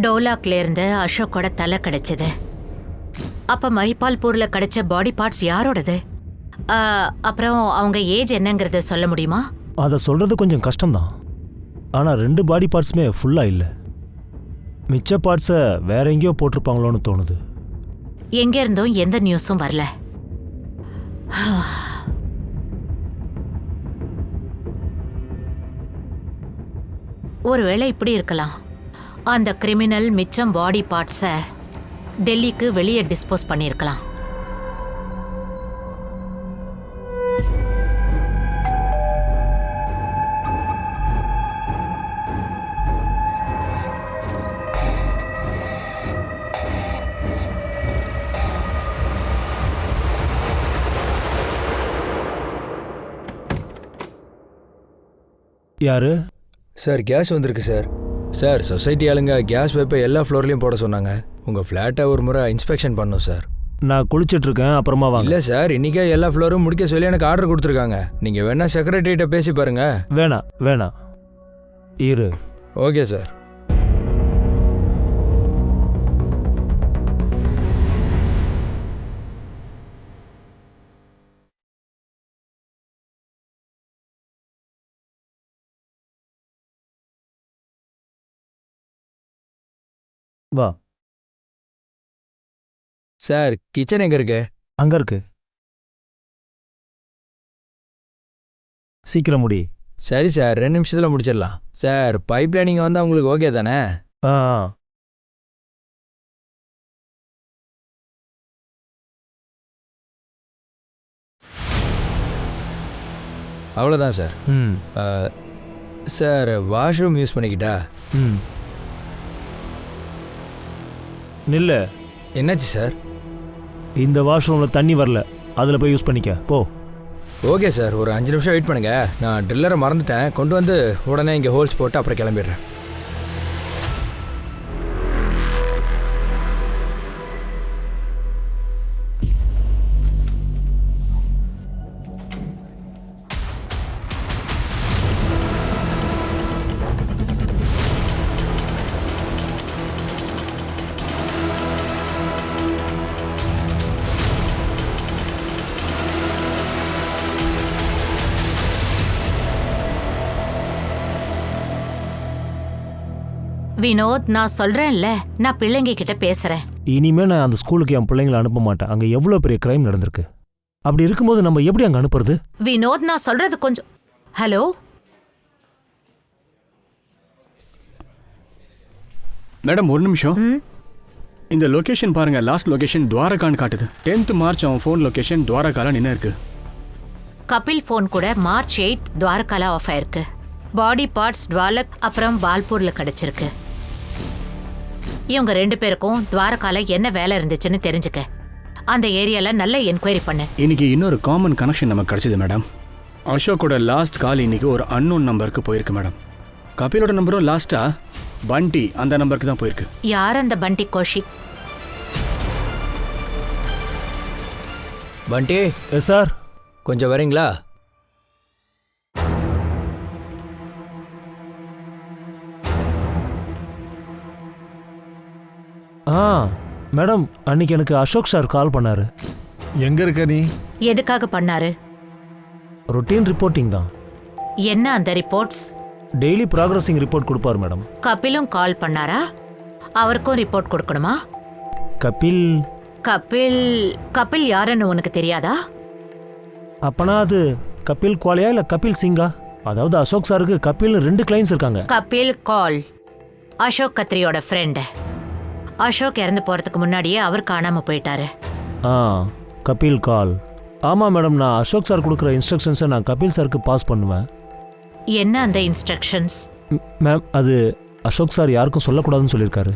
டோலாக்ல இருந்து அசோக்கோட தலை கிடைச்சது. அப்ப மஹிபால்பூர்ல கிடைச்ச பாடி பார்ட்ஸ் யாரோடது? அப்புறம் அவங்க ஏஜ் என்னங்கிறத சொல்ல முடியுமா? அதை சொல்கிறது கொஞ்சம் கஷ்டம்தான். ஆனால் 2 பாடி பார்ட்ஸுமே ஃபுல்லாக இல்லை. மிச்ச பார்ட்ஸை வேற எங்கேயோ போட்டிருப்பாங்களோன்னு தோணுது. எங்க இருந்தும் எந்த நியூஸும் வரல. ஒருவேளை இப்படி இருக்கலாம். அந்த கிரிமினல் மிச்சம் பாடி பார்ட்ஸை டெல்லிக்கு வெளியே டிஸ்போஸ் பண்ணியிருக்கலாம். யாரு? சார் கேஸ் வந்திருக்கு சார். சார் சொசைட்டி ஆளுங்க கேஸ் பைப்பை எல்லா ஃப்ளோர்லேயும் போட சொன்னாங்க. உங்கள் ஃப்ளாட்டை ஒரு முறை இன்ஸ்பெக்ஷன் பண்ணணும் சார். நான் குளிச்சிட்டு இருக்கேன், அப்புறமா வாங்க. இல்லை சார், இன்றைக்கே எல்லா ஃப்ளோரும் முடிக்க சொல்லி எனக்கு ஆர்டர் கொடுத்துருக்காங்க. நீங்கள் வேணா செக்ரட்டரிகிட்ட பேசி பாருங்க. வேணாம் இரு. Okay sir. வா. சார் கிச்சன் எங்கே இருக்கு? அங்க இருக்கு. சீக்கிரம் முடி. சரி சார், 2 நிமிஷத்தில் முடிச்சிடலாம். சார் பைப் லைனிங் வந்தால் உங்களுக்கு ஓகே தானே? ஆ அவ்வளோதான் சார். ம் சார் வாஷ்ரூம் யூஸ் பண்ணிக்கிட்டா? ம் நில்ல. என்னாச்சு சார்? இந்த வாஷ்ரூமில் தண்ணி வரல, அதில் போய் யூஸ் பண்ணிக்க போ. ஓகே சார், ஒரு 5 நிமிஷம் வெயிட் பண்ணுங்க. நான் ட்ரில்லரை மறந்துட்டேன், கொண்டு வந்து உடனே இங்கே ஹோல்ஸ் போட்டு அப்புறம் கிளம்பிடுறேன். வினோத், நான் சொல்றேன்ல, நான் பிள்ளைங்க கிட்ட பேசுறேன். இனிமே நான் அந்த ஸ்கூலுக்கு என் பிள்ளைங்களை அனுப்ப மாட்டேன். அங்கே எவ்வளோ பெரிய கிரைம் நடந்திருக்கு. அப்படி இருக்கும்போது நம்ம எப்படி அங்கே அனுப்புறது? வினோத், நான் சொல்றது கொஞ்சம். ஹலோ மேடம், ஒரு நிமிஷம். இந்த லொகேஷன் பாருங்க. லாஸ்ட் லொகேஷன் துவாரகான்னு காட்டுது. 10th மார்ச் அவன் ஃபோன் லொகேஷன் துவாரகால நின்று இருக்கு. கபில் ஃபோன் கூட March 8 துவாரகால ஆஃப் ஆயிருக்கு. பாடி பார்ட்ஸ் டுவாலக் அப்புறம் பால்பூர்ல கிடைச்சிருக்கு. இவங்க 2 பேருக்கும் துவாரகால என்ன வேலை இருந்துச்சுன்னு தெரிஞ்சுக்க. அந்த ஏரியால நல்ல என்கொயரி பண்ணு. இன்னைக்கு இன்னொரு காமன் கனெக்ஷன் நமக்கு கிடைச்சது மேடம். அசோக்கோட லாஸ்ட் கால் இன்னைக்கு ஒரு அன்னோன் நம்பருக்கு போயிருக்கு மேடம். கபிலோட நம்பரும் லாஸ்டா பண்டி அந்த நம்பருக்கு தான் போயிருக்கு. யார் அந்த பண்டி கௌஷிக்? பண்டி. சார் கொஞ்சம் வரீங்களா? மேடம், அன்னைக்கு எனக்கு அசோக் சார் கால் பண்ணாரு. எங்க இருக்க நீ? எதுக்காக பண்ணாரு? ரொட்டீன் ரிப்போர்ட்டிங் தான். என்ன அந்த ரிப்போர்ட்ஸ்? டெய்லி ப்ராக்ரஸிங் ரிப்போர்ட் கொடுப்பார் மேடம். கபிலும் கால் பண்ணாரா? அவருக்கும் ரிப்போர்ட் கொடுக்கணுமா? கபில் கபில் யாருன்னு உனக்கு தெரியாதா? அப்பனா அது கபில் குவாலியா இல்லை கபில் சிங்கா? அதாவது அசோக் சாருக்கு கபில் 2 கிளைண்ட்ஸ் இருக்காங்க. கபில் கால் அசோக் கத்ரியோட ஃப்ரெண்டு. அசோக் இறந்து போறதுக்கு முன்னாடியே அவர் காணாம போயிட்டாரு. கபில் கால். ஆமாம் மேடம், நான் அசோக் சார் கொடுக்குற இன்ஸ்ட்ரக்ஷன்ஸை நான் கபில் சாருக்கு பாஸ் பண்ணுவேன். என்ன அந்த இன்ஸ்ட்ரக்ஷன்ஸ்? மேம், அது அசோக் சார் யாருக்கும் சொல்லக்கூடாதுன்னு சொல்லியிருக்காரு.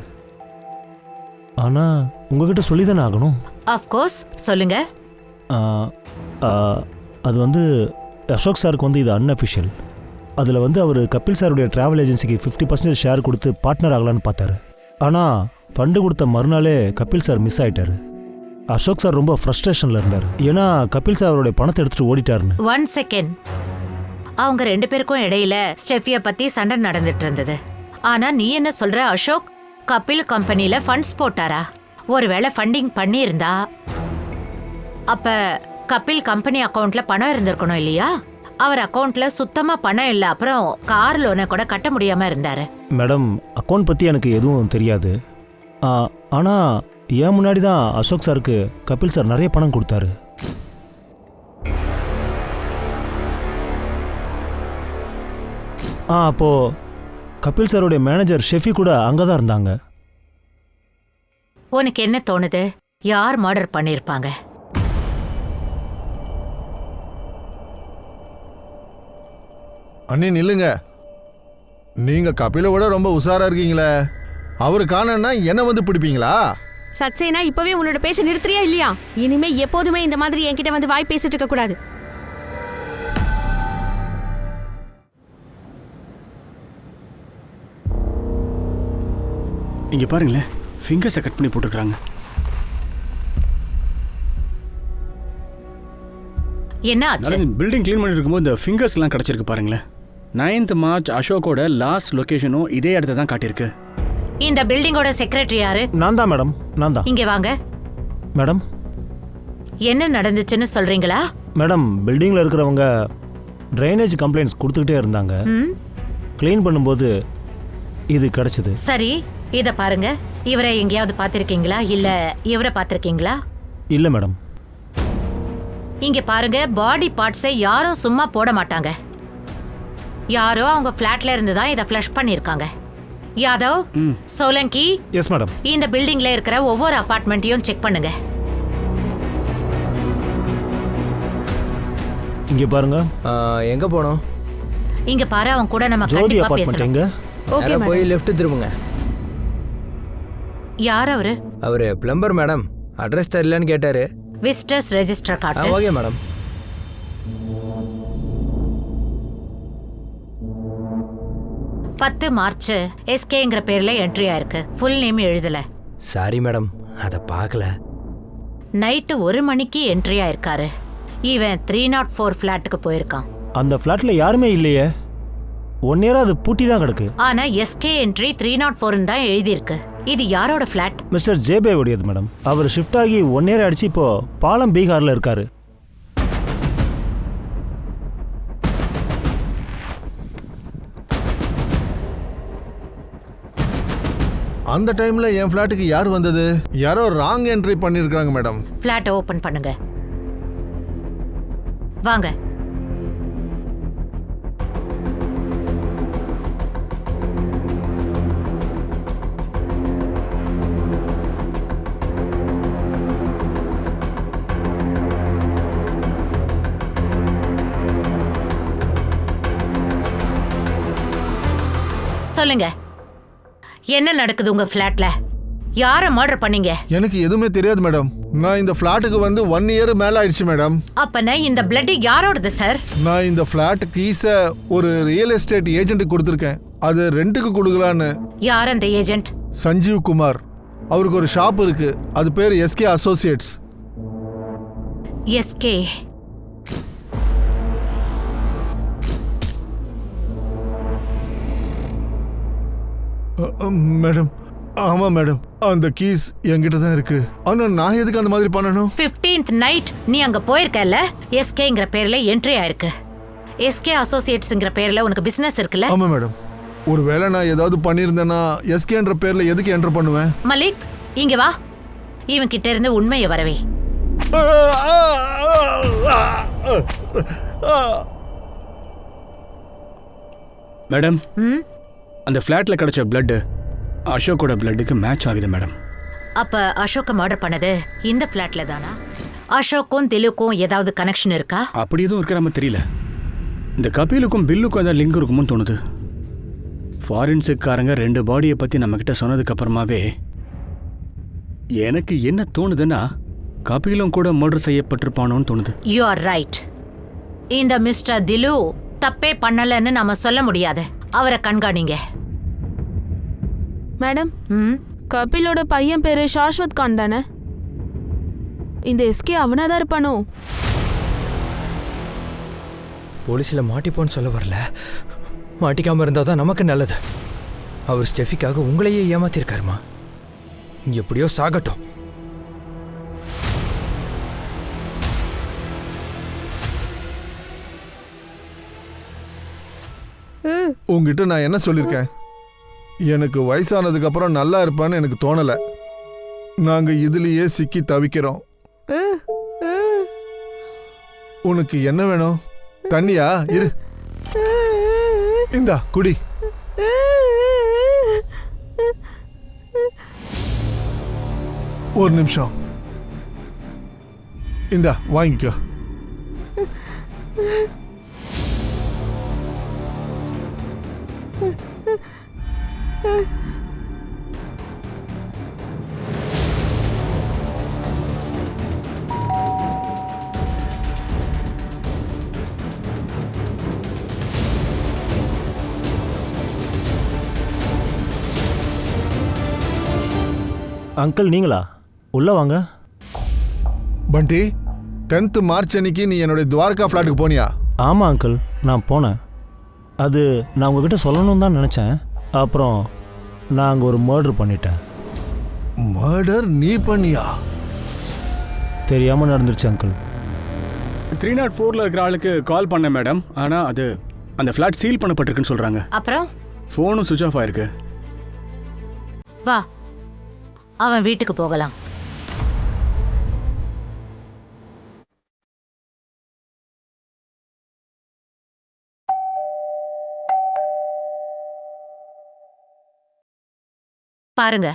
ஆனால் உங்ககிட்ட சொல்லி தானே ஆகணும். ஆஃப்கோர்ஸ், சொல்லுங்க. அது வந்து அசோக் சாருக்கு வந்து இது அன்அஃபிஷியல். அதில் வந்து அவர் கபில் சாருடைய ட்ராவல் ஏஜென்சிக்கு 50% ஷேர் கொடுத்து பார்ட்னர் ஆகலான்னு பார்த்தாரு. ஆனால் ஃபண்டு கொடுத்த மறுநாளே கபில் சார் மிஸ் ஆகிட்டாரு. அசோக் சார் ரொம்ப ஃப்ரஸ்ட்ரேஷனில் இருந்தார். ஏன்னா கபில் சார் அவருடைய பணத்தை எடுத்துகிட்டு ஓடிட்டாருன்னு. 1 செகண்ட். அவங்க 2 பேருக்கும் இடையில ஸ்டெஃபியை பற்றி சண்டை நடந்துட்டு இருந்தது. ஆனால் நீ என்ன சொல்ற? அசோக் கபில் கம்பெனியில் ஃபண்ட்ஸ் போட்டாரா? ஒருவேளை ஃபண்டிங் பண்ணியிருந்தா அப்ப கபில் கம்பெனி அக்கௌண்ட்ல பணம் இருந்திருக்கணும் இல்லையா? அவர் அக்கௌண்ட்ல சுத்தமா பணம் இல்லை. அப்புறம் கார் லோனை கூட கட்ட முடியாம இருந்தாரு. மேடம், அக்கௌண்ட் பற்றி எனக்கு எதுவும் தெரியாது. ஆனால் ஏன் முன்னாடி தான் அசோக் சாருக்கு கபில் சார் நிறைய பணம் கொடுத்தாரு. அப்போது கபில் சாருடைய மேனேஜர் ஷெஃபி கூட அங்கே தான் இருந்தாங்க. உனக்கு என்ன தோணுது? யார் மர்டர் பண்ணியிருப்பாங்க? அண்ணி நில்லுங்க. நீங்க கபிலை விட ரொம்ப உஷாரா இருக்கீங்களே. அவரு காணன்னா என்ன வந்து பிடிப்பீங்களா? சத்சேனா, இப்பவே உன்னோட பேச்ச நிறுத்துறியா இல்லையா? இனிமே எப்போதுமே இந்த மாதிரி என்கிட்ட வந்து வாய் பேசிட்டு இருக்க கூடாது. இங்கே பாருங்களேன், ஃபிங்கர்ஸை கட் பண்ணி போட்டுருக்காங்க. என்ன ஆச்சு? பில்டிங் க்ளீன் பண்ணிட்டு இருக்கும்போது இந்த ஃபிங்கர்ஸ்லாம் கிடச்சிருக்கு பாருங்களேன். 9th March அசோக்கோட லாஸ்ட் லொகேஷனும் இதே இடத்த தான் காட்டியிருக்கு. இந்த பில்டிங்கோட செக்ரட்டரி யாரு? நான் தான் மேடம், நான் தான். இங்க வாங்க. மேடம், என்ன நடந்துச்சுன்னு சொல்றீங்களா? மேடம், பில்டிங்கில் இருக்கிறவங்க ட்ரைனேஜ் கம்ப்ளைண்ட்ஸ் கொடுத்துக்கிட்டே இருந்தாங்க. க்ளீன் பண்ணும்போது இது கிடச்சிது. சரி, இத பாருங்க. இவரை எங்கேயாவது பார்த்திருக்கீங்களா? இல்ல இவரை பார்த்திருக்கீங்களா? இல்லை மேடம். இங்க பாருங்க, பாடி பார்ட்ஸை யாரும் சும்மா போட மாட்டாங்க. யாரோ அவங்க ஃபிளாட்ல இருந்து தான் இதை ஃப்ளஷ் பண்ணிருக்காங்க. Yadav, Solanki, yes madam. இந்த பில்டிங்ல இருக்கிற ஒவ்வொரு அபார்ட்மெண்ட்டையும் செக் பண்ணுங்க. இங்கே பாருங்க. எங்கே போனோம்? இங்க பாரு, அவன் கூட நம்ம ஜோதி கண்டிப்பா அபார்ட்மெண்ட் பேசணும். எங்க? ஓகே போய் லெஃப்ட் திரும்புங்க. யார் அவரு? அவர் பிளம்பர் மேடம். அட்ரஸ் தெரியலன்னு கேட்டாரு. Visitors register card. Okay madam. மார்ச் எஸ்கேங்கிற பேர்ல என்ட்ரி ஆயிருக்கு. ஃபுல் நேம் எழுதல. சாரி மேடம், அதை பார்க்கல. நைட்டு 1 மணிக்கு என்ட்ரி ஆயிருக்காரு. இவன் 304 ஃபிளாட்டுக்கு போயிருக்கான். அந்த ஃப்ளாட்டில் யாருமே இல்லையே. 1 இயரா அது பூட்டி தான் கிடக்கு. ஆனா எஸ்கே என்ட்ரி 304 தான் எழுதியிருக்கு. இது யாரோட ஃபிளாட்? மிஸ்டர் ஜேபே உடையது மேடம். அவர் ஷிஃப்ட் ஆகி 1 இயர் ஆயிடுச்சு. இப்போ பாலம் பீகாரில் இருக்காரு. அந்த டைம்ல என் ஃபிளாட்டுக்கு யார் வந்தது? யாரோ ராங் என்ட்ரி பண்ணிருக்காங்க மேடம். ஃபிளாட்டை ஓபன் பண்ணுங்க. வாங்க. சொல்லுங்க, என்ன நடக்குது உங்க ஃபிளாட்ல? யாரை மர்டர் பண்ணீங்க? எனக்கு எதுவுமே தெரியாது மேடம். நான் இந்த ஃபிளாட்டுக்கு வந்து 1 இயர் மேல ஆயிடுச்சு மேடம். அப்பனா இந்த பிளட் யாரோடது சார்? நான் இந்த ஃபிளாட் கீஸை ஒரு ரியல் எஸ்டேட் ஏஜென்ட்டுக்கு கொடுத்துருக்கேன். அது ரெண்டுக்கு கொடுக்கலான்னு. யார் அந்த ஏஜென்ட்? சஞ்சீவ் குமார். அவருக்கு ஒரு ஷாப் இருக்கு. அது பேர் எஸ்கே அசோசியேட்ஸ். எஸ்கே. மேடம், ஆமா மேடம், அந்த கீஸ் என்கிட்ட தான் இருக்கு. ஆனா நான் எதுக்கு அந்த மாதிரி பண்ணணும்? 15th நைட் நீ அங்க போயிருக்கல. எஸ்கேங்கிற பேர்ல என்ட்ரி ஆயிருக்கு. எஸ்கே அசோசியேட்ஸ்ங்கிற பேர்ல உனக்கு பிசினஸ் இருக்குல்ல? ஆமா மேடம். ஒருவேளை நான் ஏதாவது பண்ணியிருந்தேன்னா எஸ்கேன்ற பேர்ல எதுக்கு என்டர் பண்ணுவேன்? மலிக், இங்க வா. இவன் கிட்ட இருந்து உண்மையை வரவே. மேடம், அந்த ஃப்ளாட்ல கிடைச்ச பிளட் அசோக்கோட பிளட்டுக்கு மேட்ச் ஆகுது மேடம். அப்ப அசோக்க மர்டர் பண்ணது இந்த ஃபிளாட்ல தானா? அசோக்கும் திலுக்கும் ஏதாவது கனெக்ஷன் இருக்கா? அப்படி எதுவும் இருக்கிற மாதிரி தெரியல. இந்த கபிலுக்கும் பில்லுக்கும் ஏதாவது லிங்க் இருக்குமோன்னு தோணுது. ஃபாரின்ஸுக்காரங்க 2 பாடியை பற்றி நம்மக்கிட்ட சொன்னதுக்கு அப்புறமாவே எனக்கு என்ன தோணுதுன்னா கபிலும் கூட மர்டர் செய்யப்பட்டிருப்பானோன்னு தோணுது. You are right. இந்த மிஸ்டர் திலு தப்பே பண்ணலன்னு நாம சொல்ல முடியாது. அவரை கண்காணிங்க. மேடம், கபிலோட பையன் பேரு சாஸ்வத் கான் தானே? இந்த எஸ்கே அவனாதான் இருப்பானோ? போலீஸில் மாட்டிப்போன்னு சொல்ல வரல. மாட்டிக்காமல் இருந்தால் தான் நமக்கு நல்லது. அவர் ஸ்டெஃபிக்காக உங்களையே ஏமாத்திருக்காருமா. எப்படியோ சாகட்டும். உங்ககிட்ட நான் என்ன சொல்லியிருக்கேன்? எனக்கு வயசானதுக்கு அப்புறம் நல்லா இருப்பான்னு எனக்கு தோணலை. நாங்க இதுலயே சிக்கி தவிக்கிறோம். உனக்கு என்ன வேணும்? தண்ணியா? இரு, இந்தா குடி. ஒரு நிமிஷம், இந்தா வாங்கிக்கோ. அங்கிள் நீங்களா? உள்ள வாங்க. பண்டி, 10th மார்ச் அன்னைக்கு நீ என்னுடைய துவாரகா ஃப்ளாட்டுக்கு போனியா? ஆமாம் அங்கிள், நான் போனேன். அது நான் உங்ககிட்ட சொல்லணும்னு தான் நினச்சேன். அப்புறம் நான் அங்கே ஒரு மர்டர் பண்ணிட்டேன். மர்டர் நீ பண்ணியா? தெரியாமல் நடந்துருச்சு அங்கிள். 304ல் இருக்கிற ஆளுக்கு கால் பண்ணேன் மேடம். ஆனால் அது அந்த ஃப்ளாட் சீல் பண்ணப்பட்டிருக்குன்னு சொல்கிறாங்க. அப்புறம் ஃபோனும் சுவிட்ச் ஆஃப் ஆயிருக்கு. வா, அவன் வீட்டுக்கு போகலாம். பாருங்க,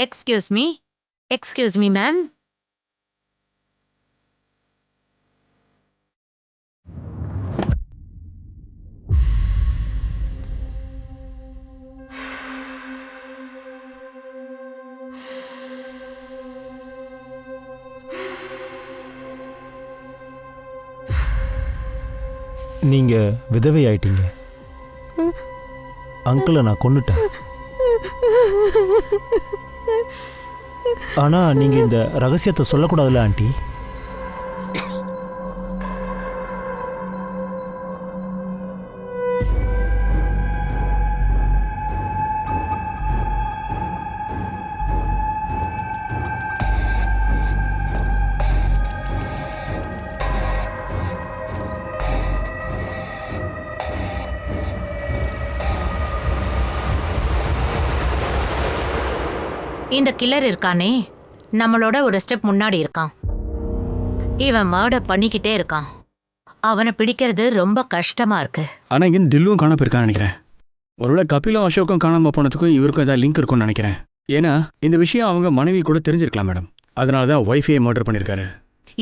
எக்ஸ்கியூஸ் மீ மேம். நீங்கள் விதவை ஆயிட்டீங்க. அங்கிளை நான் கொன்னுட்டேன். ஆனால் நீங்கள் இந்த ரகசியத்தை சொல்லக்கூடாதுல்ல ஆண்டி? இந்த கில்லர் இருக்கானே, நம்மளோட ஒரு ஸ்டெப் முன்னாடி இருக்கான். இவன் மர்டர் பண்ணிக்கிட்டே இருக்கான். அவனை பிடிக்கிறது ரொம்ப கஷ்டமா இருக்கு. ஆனால் இங்கே டில்லும் காண போயிருக்கான்னு நினைக்கிறேன். ஒருவேளை கபிலும் அசோக்கும் காணாமல் போனதுக்கும் இவருக்கும் ஏதாவது லிங்க் இருக்கும்னு நினைக்கிறேன். ஏன்னா இந்த விஷயம் அவங்க மனைவி கூட தெரிஞ்சிருக்கலாம் மேடம். அதனால தான் ஒய்ஃபையை மர்டர் பண்ணியிருக்காரு.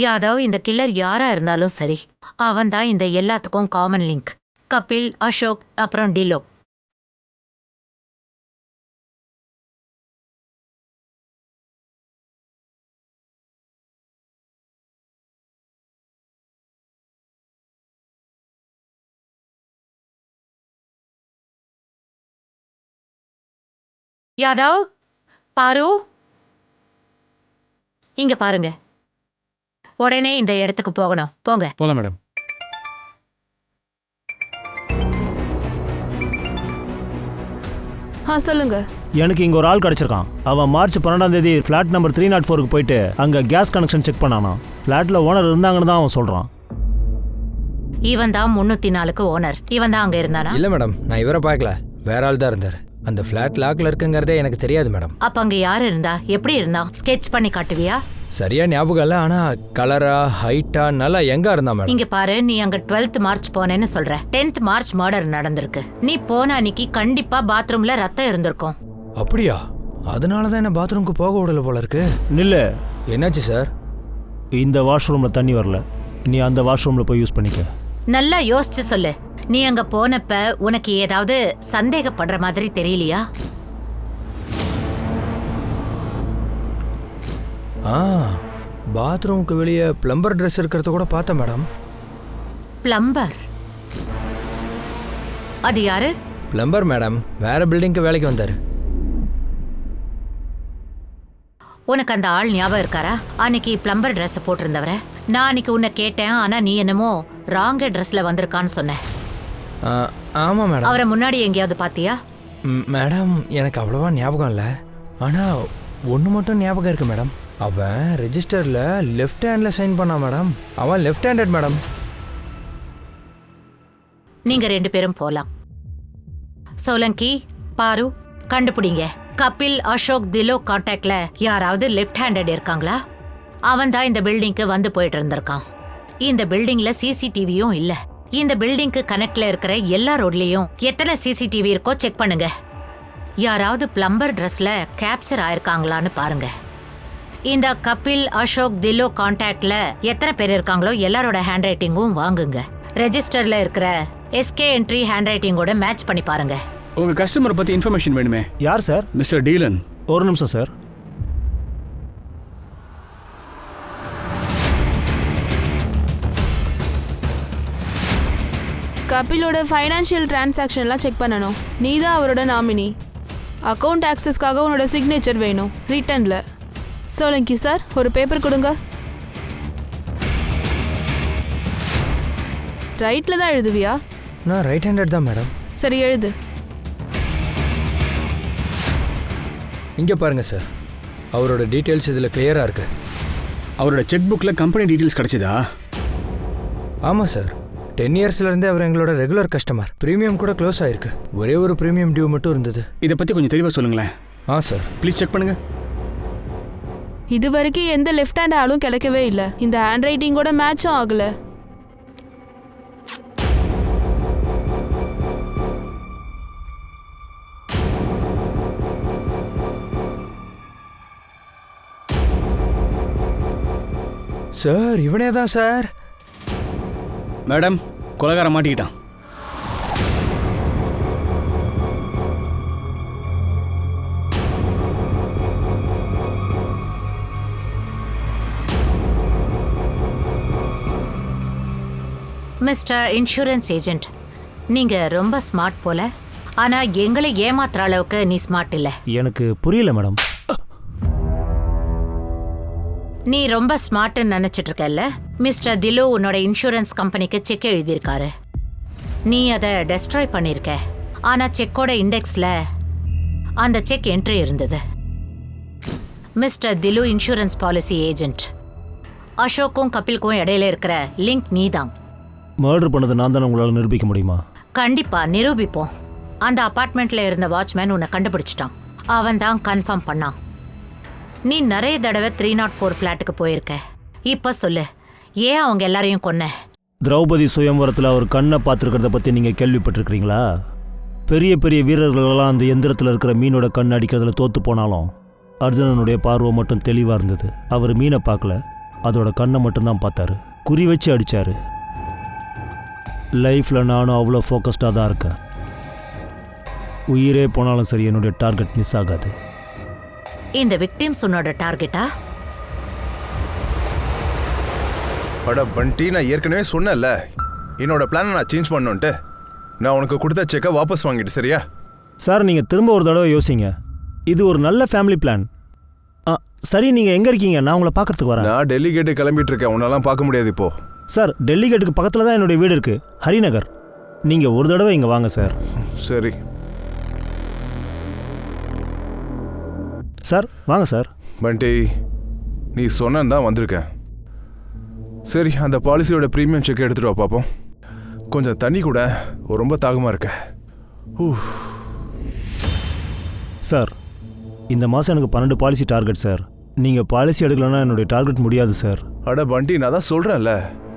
யாதவ், இந்த கில்லர் யாரா இருந்தாலும் சரி, அவன் தான் இந்த எல்லாத்துக்கும் காமன் லிங்க். கபில், அசோக், அப்புறம் டிலோ. யாதவ், பாரு, இங்க பாருங்க. உடனே இந்த இடத்துக்கு போகணும். போங்க. போலாம் மேடம். சொல்லுங்க. எனக்கு இங்கே ஒரு ஆள் கிடச்சிருக்கான். அவன் மார்ச் 12ஆம் தேதி ஃப்ளாட் நம்பர் 304க்கு போயிட்டு அங்கே கேஸ் கனெக்ஷன் செக் பண்ணானா. ஃப்ளாட்டில் ஓனர் இருந்தாங்கன்னு தான் அவன் சொல்கிறான். இவன் தான் 304க்கு ஓனர். இவன் தான் அங்க இருந்தானா? இல்லை மேடம், நான் இவரை பார்க்கல, வேற ஆள் தான் இருந்தார். அந்த ஃப்ளாட் லாக்ல இருக்குங்கிறதே எனக்கு தெரியாது மேடம். அப்ப அங்க யாரு இருந்தா? எப்படி இருந்தா? ஸ்கெட்ச் பண்ணி காட்டுவியா? சரியா ஞாபகம் இல்லை, ஆனா கலரா ஹைட்டா நல்லா எங்க இருந்தா மேடம்? இங்க பாரு, நீ அங்க 12th மார்ச் போனேன்னு சொல்ற. 10th மார்ச் மர்டர் நடந்திருக்கு. நீ போன அன்னைக்கு கண்டிப்பா பாத்ரூம்ல ரத்தம் இருந்திருக்கும். அப்படியா? அதனாலதான் என்ன பாத்ரூம்க்கு போக விடல போல இருக்கு. நில்லு. என்னாச்சு சார்? இந்த வாஷ்ரூமில் தண்ணி வரல, நீ அந்த வாஷ்ரூமில் போய் யூஸ் பண்ணிக்க. நல்லா யோசிச்சு சொல்லு. நீ அங்க போனப்ப உனக்கு ஏதாவது சந்தேகப்படுற மாதிரி தெரியலையா? பாத்ரூமுக்கு வெளியே பிளம்பர் ட்ரெஸ் இருக்கிறத கூட பார்த்தேன் மேடம். பிளம்பர்? அது யாரு? பிளம்பர் மேடம், வேற பில்டிங்க்கு வேலைக்கு வந்தாரு. உனக்கு அந்த ஆள் ஞாபகம் இருக்காரா? அன்னைக்கு பிளம்பர் ட்ரெஸ் போட்டிருந்தவர நான் அன்னைக்கு உன்னை கேட்டேன். ஆனா நீ என்னமோ ராங்க ட்ரெஸ்ல வந்திருக்கான்னு சொன்ன. ஆமா மேடம். அவரை முன்னாடி எங்கேயாவது பாத்தியா? மேடம் எனக்கு அவ்வளவா ஞாபகம் இல்லை, ஆனா ஒன்று மட்டும் ஞாபகம் இருக்கு மேடம். அவன் ரெஜிஸ்டர்ல லெஃப்ட் ஹேண்ட்ல சைன் பண்ணான் மேடம். அவன் லெஃப்ட் ஹேண்டட் மேடம். நீங்க 2 பேரும் போலாம். சோலங்கி, பாரு, கண்டுபிடிங்க. கபில், அசோக், திலோ கான்டாக்ட்ல யாராவது லெஃப்ட் ஹேண்டட் இருக்காங்களா? அவன் தான் இந்த பில்டிங்க்கு வந்து போயிட்டு இருந்திருக்கான். இந்த பில்டிங்ல சிசிடிவியும் இல்ல. இந்த பில்டிங்க்கு கனெக்ட்ல இருக்கிற எல்லா ரோட்லயும் எத்தனை சிசிடிவி இருக்கோ செக் பண்ணுங்க. யாராவது பிளம்பர் ட்ரெஸ்ல கேப்சர் ஆயிருக்காங்களான்னு பாருங்க. இந்த கபில், அசோக், திலோ கான்டாக்ட்ல எத்தனை பேர் இருக்காங்களோ எல்லாரோட ஹேண்ட் ரைட்டிங்கும் வாங்குங்க. ரெஜிஸ்டர்ல இருக்கிற எஸ்கே என்ட்ரி ஹேண்ட் ரைட்டிங்கோட மேட்ச் பண்ணி பாருங்க. உங்கள் கஸ்டமரை பற்றி இன்ஃபர்மேஷன் வேணுமே. யார் சார்? மிஸ்டர் டீலன். ஒரு நிமிஷம் சார். கபிலோட ஃபைனான்ஷியல் டிரான்சாக்ஷன்லாம் செக் பண்ணணும். நீ தான் அவரோட நாமினி. அக்கௌண்ட் ஆக்சஸ்க்காக உன்னோட சிக்னேச்சர் வேணும் ரிட்டனில். சோலங்கி சார், ஒரு பேப்பர் கொடுங்க. ரைட்டில் தான் எழுதுவியா? நான் ரைட் ஹேண்டட் தான் மேடம். சரி, எழுது. இங்கே பாருங்கள் சார், அவரோட டீட்டெயில்ஸ் இதில் கிளியராக இருக்கு. அவரோட செக் புக்கில் கம்பெனி டீட்டெயில்ஸ் கிடைச்சதா? ஆமாம் சார், 10 இயர்ஸ்லேருந்தே அவர் எங்களோட ரெகுலர் கஸ்டமர். ப்ரீமியம் கூட க்ளோஸ் ஆயிருக்கு. ஒரே ஒரு ப்ரீமியம் டியூ மட்டும் இருந்தது. இதை பற்றி கொஞ்சம் தெளிவாக சொல்லுங்களேன். சார் ப்ளீஸ் செக் பண்ணுங்க. இது வரைக்கும் எந்த லெஃப்ட் ஹேண்ட் ஆளும் கிடைக்கவே இல்லை. இந்த ஹேண்ட் ரைட்டிங்கோட மேட்சும் ஆகலை. சார், இவனே தான் சார். மேடம், கொலைகாரன் மாட்டிக்கிட்டான். மிஸ்டர் இன்சூரன்ஸ் ஏஜென்ட், நீங்க ரொம்ப ஸ்மார்ட் போல. ஆனா எங்களை ஏமாத்துற அளவுக்கு நீ ஸ்மார்ட் இல்ல. எனக்கு புரியல மேடம். நீ ரொம்ப ஸ்மார்ட்னு நினைச்சிட்டு இருக்கல்ல. மிஸ்டர் திலு உன்னோட இன்சூரன்ஸ் கம்பெனிக்கு செக் எழுதியிருக்காரு. நீ அதை டெஸ்ட்ராய் பண்ணிருக்க. ஆனா செக்கோட இண்டெக்ஸ்ல அந்த செக் என்ட்ரி இருந்தது. மிஸ்டர் திலு இன்சூரன்ஸ் பாலிசி ஏஜென்ட். அசோக்கும் கபிலுக்கும் இடையில இருக்கிற லிங்க் நீதான். மர்டர் பண்ணது நான் தானே உங்களால் நிரூபிக்க முடியுமா? கண்டிப்பா நிரூபிப்போம். அந்த அபார்ட்மெண்ட்ல இருந்த வாட்ச்மேன் உன்னை கண்டுபிடிச்சிட்டான். அவன் தான் கன்ஃபார்ம் பண்ணான். நீ நிறைய தடவை 304 ஃப்ளாட்டுக்கு போயிருக்க. இப்ப சொல்லு, ஏன் அவங்க எல்லாரையும் கொன்ன? திரௌபதி சுயம்வரத்தில் அவர் கண்ணை பார்த்துருக்கிறத பற்றி நீங்கள் கேள்விப்பட்டிருக்கிறீங்களா? பெரிய பெரிய வீரர்களெல்லாம் அந்த எந்திரத்தில் இருக்கிற மீனோட கண் அடிக்கிறதுல தோற்று போனாலும் அர்ஜுனனுடைய பார்வை மட்டும் தெளிவாக இருந்தது. அவர் மீனை பார்க்கல, அதோட கண்ணை மட்டும்தான் பார்த்தாரு. குறி வச்சு அடித்தார். லைஃப்பில் நானும் அவ்வளோ ஃபோக்கஸ்டாக தான் இருக்கேன். உயிரே போனாலும் சரி, என்னுடைய டார்கெட் மிஸ் ஆகாது. இந்த விக்டிம்ஸ் உன்னோட டார்கெட்டா? அட பண்டி, நான் ஏற்கனவே சொன்னேன்ல என்னோட பிளானை நான் சேஞ்ச் பண்ணணுன்ட்டு. நான் உனக்கு கொடுத்த செக்கை வாபஸ் வாங்கிட்டு, சரியா? சார், நீங்கள் திரும்ப ஒரு தடவை யோசிங்க. இது ஒரு நல்ல ஃபேமிலி பிளான். சரி, நீங்கள் எங்கே இருக்கீங்க? நான் உங்களை பார்க்கறதுக்கு வரேன். நான் டெல்லி கேட்டு கிளம்பிட்டு இருக்கேன். உன்னெல்லாம் பார்க்க முடியாது இப்போ. சார், டெல்லி கேட்டுக்கு பக்கத்தில் தான் என்னுடைய வீடு இருக்குது, ஹரிநகர். நீங்கள் ஒரு தடவை இங்கே வாங்க சார். சரி சார், வாங்க சார். பண்டி, நீ சொன்னதான் வந்திருக்கேன். சரி, அந்த பாலிசியோட ப்ரீமியம் செக் எடுத்துட்டு வா பார்ப்போம். கொஞ்சம் தண்ணி கூட, ரொம்ப தாகமாக இருக்க. சார், இந்த மாதம் எனக்கு 12 பாலிசி டார்கெட் சார். நீங்கள் பாலிசி எடுக்கலன்னா என்னுடைய டார்கெட் முடியாது சார். அட பண்டி, நான் தான் சொல்கிறேன்ல,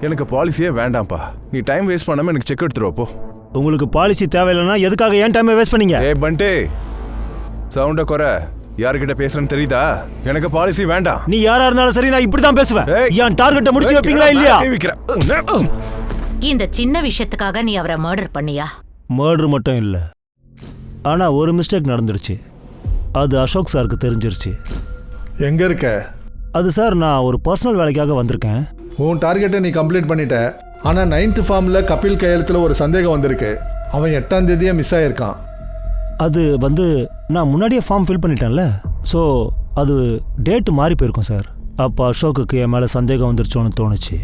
எனக்கு பாலிசியே வேண்டாம்ப்பா. நீ டைம் வேஸ்ட் பண்ணாமல் எனக்கு செக் எடுத்துட்டு வாப்போ. உங்களுக்கு பாலிசி தேவையில்லைன்னா எதுக்காக ஏன் டைமை வேஸ்ட் பண்ணீங்க? பண்டி, சவுண்டை குறை. யாருக்கிட்ட பேசுறேன்னு தெரியுதா? எனக்கு பாலிசி வேண்டாம். நீ யாரா இருந்தாலும் சரி, நான் இப்படி தான் பேசுவேன். என் டார்கெட்டை முடிச்சு வைப்பீங்களா இல்லையா? இந்த சின்ன விஷயத்துக்காக நீ அவரை மர்டர் பண்ணியா? மர்டர் மட்டும் இல்லை, ஆனால் ஒரு மிஸ்டேக் நடந்துருச்சு. அது அசோக் சாருக்கு தெரிஞ்சிருச்சு. எங்க இருக்க? அது சார், நான் ஒரு பர்சனல் வேலைக்காக வந்திருக்கேன். உன் டார்கெட்டை நீ கம்ப்ளீட் பண்ணிட்ட. ஆனால் 9th ஃபார்மில் கபில் கையெழுத்தில் ஒரு சந்தேகம் வந்திருக்கு. அவன் 8ஆம் தேதியே மிஸ் ஆகியிருக்கான். அது நான் முன்னாடியே ஃபார்ம் ஃபில் பண்ணிட்டேன்ல, ஸோ அது டேட்டு மாறி போயிருக்கும் சார். அப்போ அசோக்குக்கு என் மேலே சந்தேகம் வந்துருச்சோன்னு தோணுச்சு.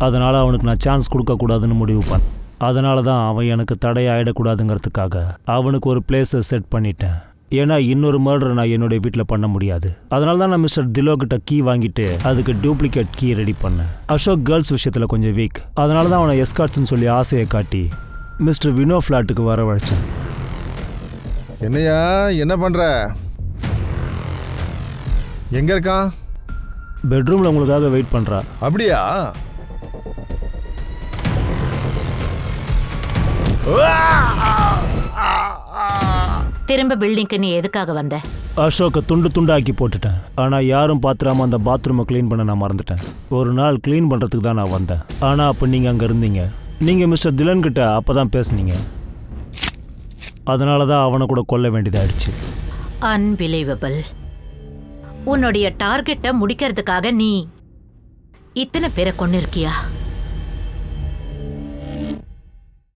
அதனால் அவனுக்கு நான் சான்ஸ் கொடுக்கக்கூடாதுன்னு முடிவு பண்ணேன். அதனால தான் அவன் எனக்கு தடையாயிடக்கூடாதுங்கிறதுக்காக அவனுக்கு ஒரு பிளேஸை செட் பண்ணிட்டேன். ஏன்னா இன்னொரு மர்டரை நான் என்னுடைய வீட்டில் பண்ண முடியாது. அதனால தான் நான் மிஸ்டர் திலோக்கிட்ட கீ வாங்கிட்டு அதுக்கு டூப்ளிகேட் கீ ரெடி பண்ணேன். அசோக் கேர்ள்ஸ் விஷயத்தில் கொஞ்சம் வீக். அதனால தான் அவனை எஸ்கார்ட்ஸ்ன்னு சொல்லி ஆசையை காட்டி மிஸ்டர் வினோ ஃப்ளாட்டுக்கு வரவழைச்சேன். என்னையா, என்ன பண்ணுற? எங்கே இருக்கான்? பெட்ரூமில் உங்களுக்காக வெயிட் பண்ணுறா. அப்படியா? திரும்ப பில்டிங்க்கு நீ எதுக்காக வந்த? அசோக்கை துண்டு துண்டாக்கி போட்டுட்டேன். ஆனால் யாரும் பார்த்துடாம அந்த பாத்ரூமை க்ளீன் பண்ண நான் மறந்துட்டேன். ஒரு நாள் க்ளீன் பண்ணுறதுக்கு தான் நான் வந்தேன். ஆனால் அப்போ நீங்கள் அங்கே இருந்தீங்க. நீங்கள் மிஸ்டர் திலன் கிட்ட அப்போ தான் பேசுனீங்க. அதனால தான் அவனை கூட கொல்ல வேண்டியதாயிடுச்சு. அன்பிலீவபிள். உன்னுடைய டார்கெட்டை முடிக்கிறதுக்காக நீ இத்தனை பேரை கொன்னிருக்கியா?